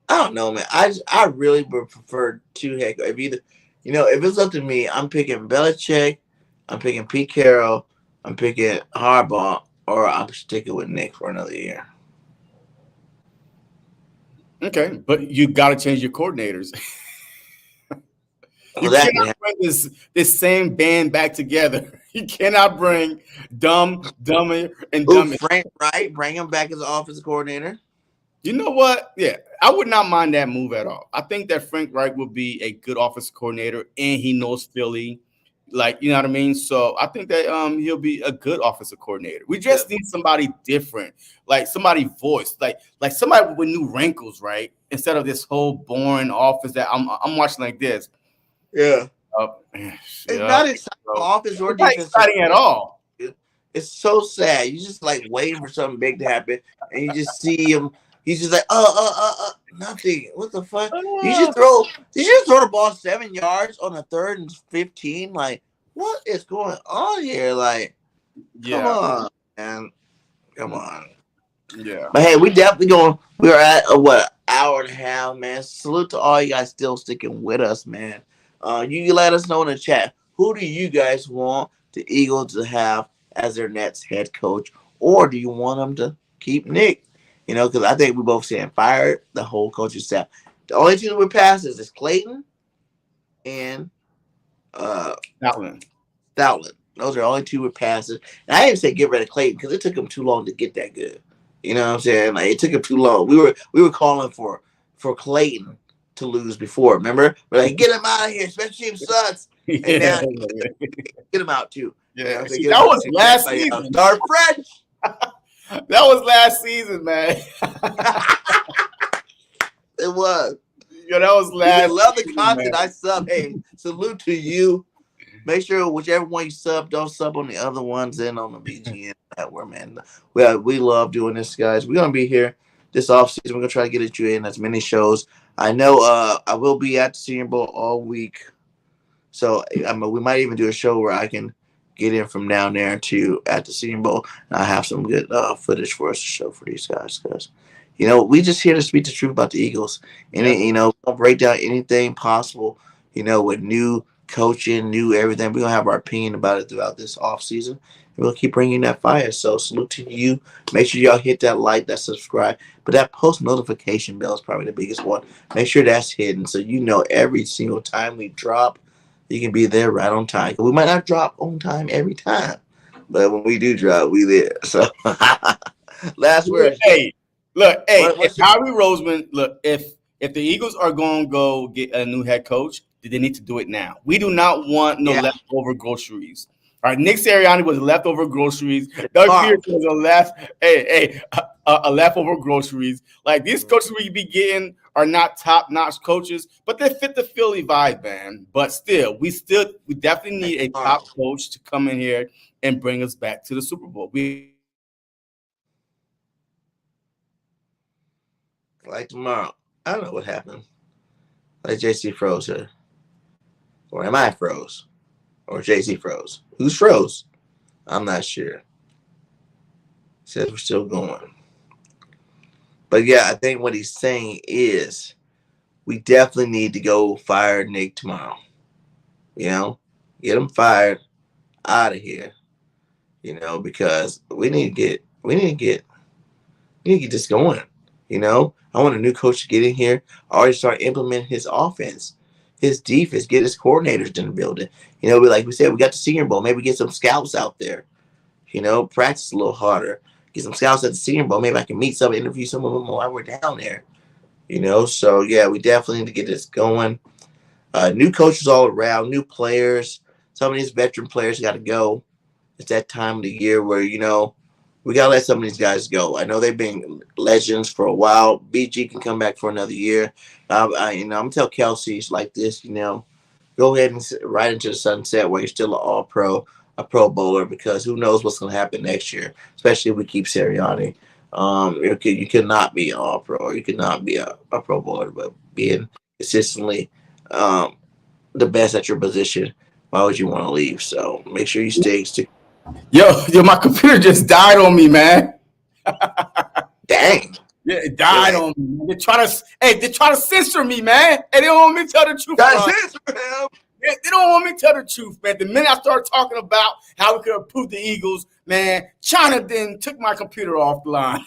don't know, man. I really would prefer 2 head. If either, if it's up to me, I'm picking Belichick, I'm picking Pete Carroll, I'm picking Harbaugh, or I'm sticking with Nick for another year. Okay, but you got to change your coordinators. You cannot bring this same band back together. You cannot bring Dummy, and Dummy. Frank Wright, bring him back as an offensive coordinator. You know what? Yeah, I would not mind that move at all. I think that Frank Wright will be a good offensive coordinator, and he knows Philly. Like, you know what I mean? So I think that he'll be a good offensive coordinator. We just need somebody different, like somebody voiced, like somebody with new wrinkles, right? Instead of this whole boring offense that I'm watching like this. Yeah. It's not exciting offense or defense. Not exciting at all. It's so sad. You just like waiting for something big to happen, and you just see him. He's just like, nothing. What the fuck? You just throw the ball 7 yards on a 3rd and 15. Like, what is going on here? Like, come on, man. Come on. Yeah. But hey, we definitely going. We are at hour and a half, man. Salute to all you guys still sticking with us, man. You can let us know in the chat. Who do you guys want the Eagles to have as their Nets head coach, or do you want them to keep Nick? Because I think we both saying fire the whole coaching staff. The only 2 that we passed is Clayton and Stoutland. Those are the only 2 we passed. And I didn't say get rid of Clayton because it took him too long to get that good. You know what I'm saying? Like, it took him too long. We were calling for Clayton to lose before. Remember? We're like, get him out of here, especially if sucks. And now get him out too. Yeah, that was last season. Start fresh. That was last season, man. It was. Yeah, that was last. I love the content. Man. I sub. Hey, salute to you. Make sure whichever one you sub, don't sub on the other ones and on the BGN network, man. We love doing this, guys. We're gonna be here this offseason. We're gonna try to get you in as many shows. I know I will be at the Senior Bowl all week, so we might even do a show where I can get in from down there to at the Senior Bowl, and I have some good footage for us to show for these guys, because we just here to speak the truth about the Eagles, and we'll break down anything possible, with new coaching, new everything. We're gonna have our opinion about it throughout this off season, and we'll keep bringing that fire. So salute to you. Make sure y'all hit that like, that subscribe, but that post notification bell is probably the biggest one. Make sure that's hidden so every single time we drop, you can be there right on time. We might not drop on time every time, but when we do drop, we there. So last word. Hey, look, if Howie Roseman, if the Eagles are going to go get a new head coach, they need to do it now. We do not want leftover groceries. All right, Nick Sirianni was leftover groceries. Doug Pierce was a leftover groceries. Like, these coaches we be getting are not top-notch coaches, but they fit the Philly vibe, man. But still, we definitely need a top coach to come in here and bring us back to the Super Bowl. Like tomorrow, I don't know what happened. Like JC froze her. Or am I froze? Or JC froze? Who's froze? I'm not sure. Says we're still going. But yeah, I think what he's saying is we definitely need to go fire Nick tomorrow. Get him fired out of here. Because we need to get this going. I want a new coach to get in here, already start implementing his offense, his defense, get his coordinators in the building. Like we said, we got the Senior Bowl. Maybe get some scouts out there. Practice a little harder. get some scouts at the Senior Bowl. Maybe I can meet some, interview some of them while we're down there. You know, so yeah, we definitely need to get this going. New coaches all around, new players. Some of these veteran players got to go. It's that time of the year where, you know, we got to let some of these guys go. I know they've been legends for a while. BG can come back for another year. I'm going to tell Kelce like this, you know, go ahead and right into the sunset where you're still an all-pro, a Pro Bowler, because who knows what's going to happen next year, especially if we keep Sirianni. You cannot be an all-pro. You cannot be a Pro Bowler, but being consistently the best at your position, why would you want to leave? So make sure you stay. Yo, my computer just died on me, man. Dang. Yeah, it died on me. They try to censor me, man. And they don't want me to tell the truth. They don't want me to tell the truth, man. The minute I started talking about how we could improve the Eagles, man, China then took my computer off the line.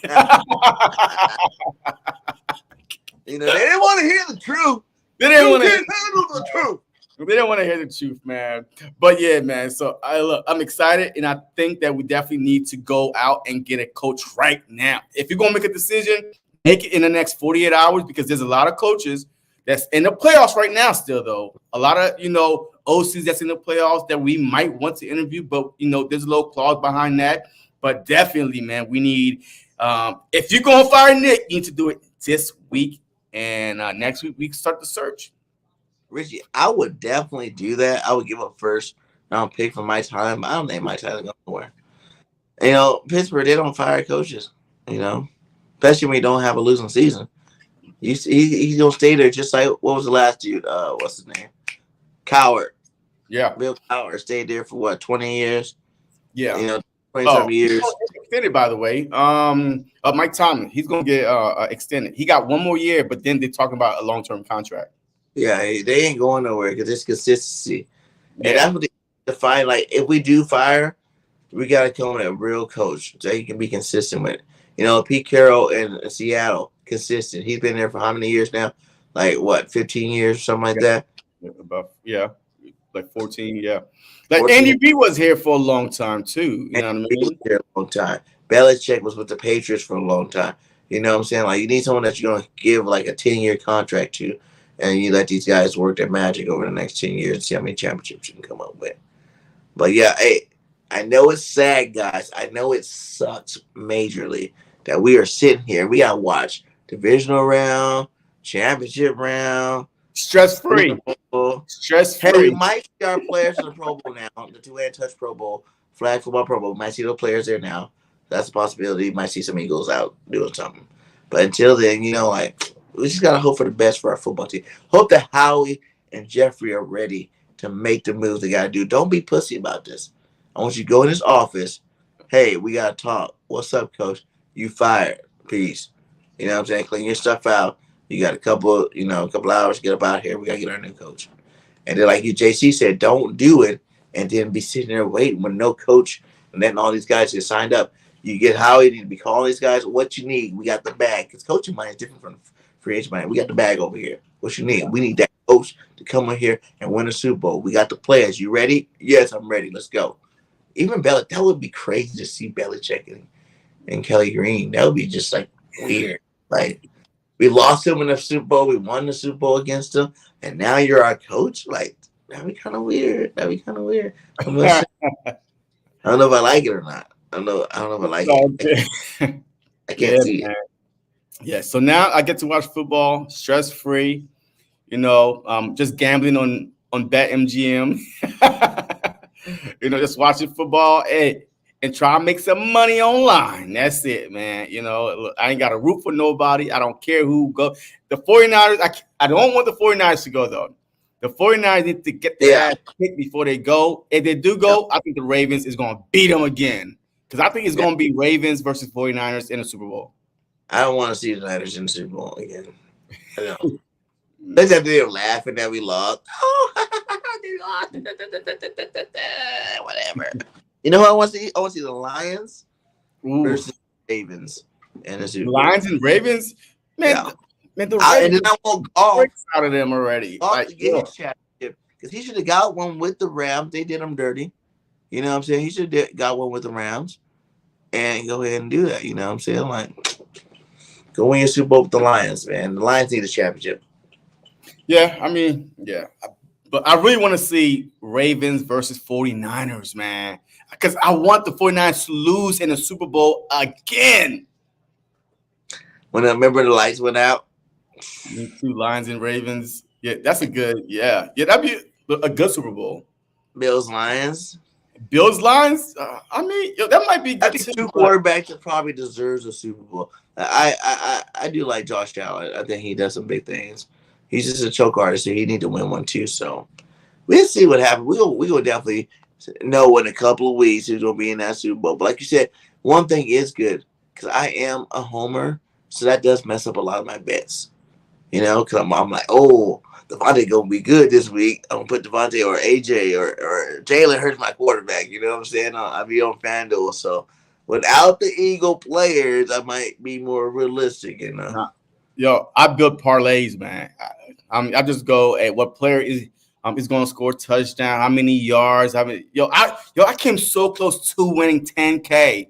You know, they didn't want to hear the truth. They didn't want to handle the truth. They don't want to hear the truth, man. But yeah, man. So I'm excited, and I think that we definitely need to go out and get a coach right now. If you're gonna make a decision, make it in the next 48 hours, because there's a lot of coaches that's in the playoffs right now. Still, though, a lot of OCs that's in the playoffs that we might want to interview, but there's a little clause behind that. But definitely, man, we need. If you're gonna fire Nick, you need to do it this week, and next week we can start the search. Richie, I would definitely do that. I would give up first round pick for Mike Tomlin. I don't think Mike Tomlin going nowhere. You know, Pittsburgh, they don't fire coaches, especially when you don't have a losing season. He's going to stay there just like, what was the last dude? What's his name? Coward. Yeah. Bill Coward stayed there for 20 years? Yeah. 20-some years. Extended, by the way. Mike Tomlin, he's going to get extended. He got one more year, but then they're talking about a long-term contract. Yeah, they ain't going nowhere because it's consistency. Yeah. And that's what they define. Like, if we do fire, we got to come with a real coach so he can be consistent with it. Pete Carroll in Seattle, consistent. He's been there for how many years now? Like, 15 years or something like that? Like 14, yeah. Like 14. Andy B was here for a long time, too. You know what I mean? He was here a long time. Belichick was with the Patriots for a long time. You know what I'm saying? Like, you need someone that you're going to give, like, a 10-year contract to. And you let these guys work their magic over the next 10 years and see how many championships you can come up with. But, yeah, hey, I know it's sad, guys. I know it sucks majorly that we are sitting here. We got to watch divisional round, championship round. Stress-free. Stress-free. Hey, we might see our players in the Pro Bowl now, the two-hand touch Pro Bowl, flag football Pro Bowl. We might see those players there now. That's a possibility. You might see some Eagles out doing something. But until then, we just got to hope for the best for our football team. Hope that Howie and Jeffrey are ready to make the moves they got to do. Don't be pussy about this. I want you to go in his office. Hey, we got to talk. What's up, coach? You fired. Peace. You know what I'm saying? Clean your stuff out. You got a couple hours to get up out here. We got to get our new coach. And then, like JC said, don't do it and then be sitting there waiting with no coach and letting all these guys get signed up. You get Howie, you need to be calling these guys what you need. We got the bag. Because coaching money is different from free agent money. We got the bag over here. What you need? We need that coach to come in here and win a Super Bowl. We got the players. You ready? Yes, I'm ready. Let's go. Even Belichick, that would be crazy to see Belichick and Kelly Green. That would be just like weird. Like, we lost him in the Super Bowl. We won the Super Bowl against him. And now you're our coach? Like, that'd be kind of weird. I don't know if I like it or not. I don't know if I like it. I can't see it. Yeah, so now I get to watch football stress-free, just gambling on BetMGM, just watching football and try to make some money online. That's it, man. Look, I ain't got to root for nobody. I don't care who go. The 49ers, I don't want the 49ers to go, though. The 49ers need to get their ass kicked before they go. If they do go, I think the Ravens is going to beat them again. Because I think it's going to be Ravens versus 49ers in the Super Bowl. I don't want to see the Niners in the Super Bowl again. I know. Let's have to laughing that we lost. Oh, whatever. You know what I want to see? I want to see the Lions versus Ravens and the Super Bowl. Lions and Ravens? Man, the Ravens and then I want golf out of them already. To get his championship. Because he should have got one with the Rams. They did him dirty. You know what I'm saying? He should have got one with the Rams. and go ahead and do that. You know what I'm saying? Like, go win your Super Bowl with the Lions, man. The Lions need a championship. Yeah, I mean, yeah. But I really want to see Ravens versus 49ers, man. Because I want the 49ers to lose in the Super Bowl again. When I remember the lights went out. Two Lions and Ravens. Yeah, that's a good, yeah. Yeah, that'd be a good Super Bowl. Bills Lions. Bills Lions? I mean, that might be good I think two quarterbacks that probably deserves a Super Bowl. I do like Josh Allen. I think he does some big things. He's just a choke artist, so he need to win one too. So we'll see what happens. We gonna definitely know in a couple of weeks who's gonna be in that Super Bowl. But like you said, one thing is good because I am a homer, so that does mess up a lot of my bets. You know, because I'm like, oh, Devontae gonna be good this week. I'm gonna put Devontae or AJ or Jalen Hurts my quarterback. You know what I'm saying? I'll be on FanDuel. So without the Eagle players, I might be more realistic. You know. Yo, I build parlays, man. I just go, hey, what player is going to score touchdown? How many yards? I came so close to winning 10K.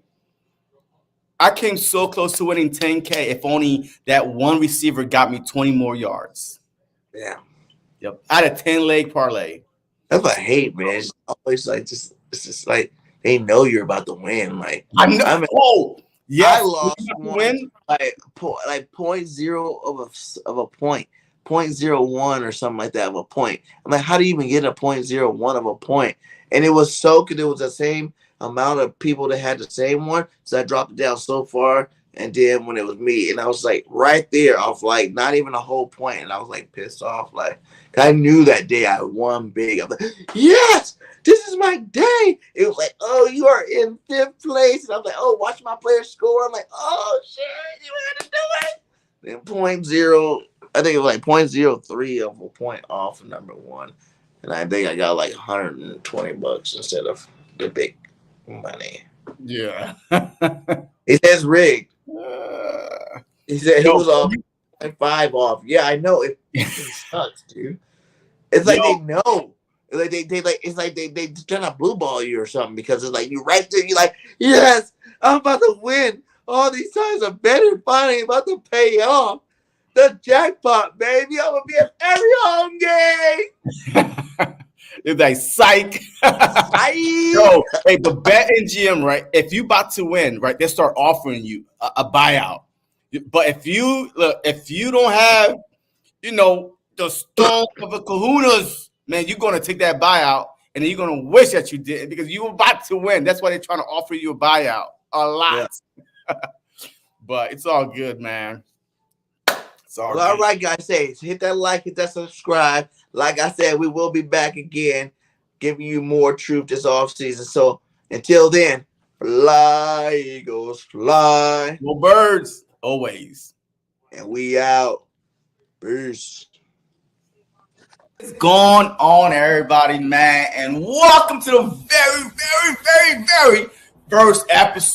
I came so close to winning 10K. If only that one receiver got me 20 more yards. Yeah. Yep. I had a 10-leg parlay. That's what I hate, man. It's always like it's just like they know you're about to win. Like I know. I lost one like 0.0 of a point, 0.01 or something like that of a point. I'm like, how do you even get a 0.01 of a point? And it was so good. It was the same amount of people that had the same one. So I dropped it down so far. And then when it was me, and I was like right there off like not even a whole point, and I was like pissed off. Like I knew that day I won big. I'm like, yes, this is my day. It was like, oh, you are in 5th place, and I'm like, oh, watch my players score. I'm like, oh shit, you got to do it. Then 0.0, I think it was like 0.03 of a point off of number one, and I think I got like $120 instead of the big money. Yeah, it says rigged. He said he was off 5 off. Yeah, I know. It sucks, dude. It's like they know. It's like they trying to blue ball you or something because it's like you right there. You're like, yes, I'm about to win. All these times are better. Finally about to pay off. The jackpot, baby. I'm gonna be at every home game. It's like psych. Yo, hey, but bet in GM, right? If you about to win, right, they start offering you a buyout. But if you don't have, the stone of the kahunas, man, you're gonna take that buyout and then you're gonna wish that you did because you were about to win. That's why they're trying to offer you a buyout a lot. Yeah. But it's all good, man. All right, guys. Say hit that like, hit that subscribe. Like I said, we will be back again, giving you more truth this offseason. So until then, fly, Eagles, fly. Go birds, always. And we out. Peace. What's going on, everybody, man? And welcome to the very, very, very, very first episode.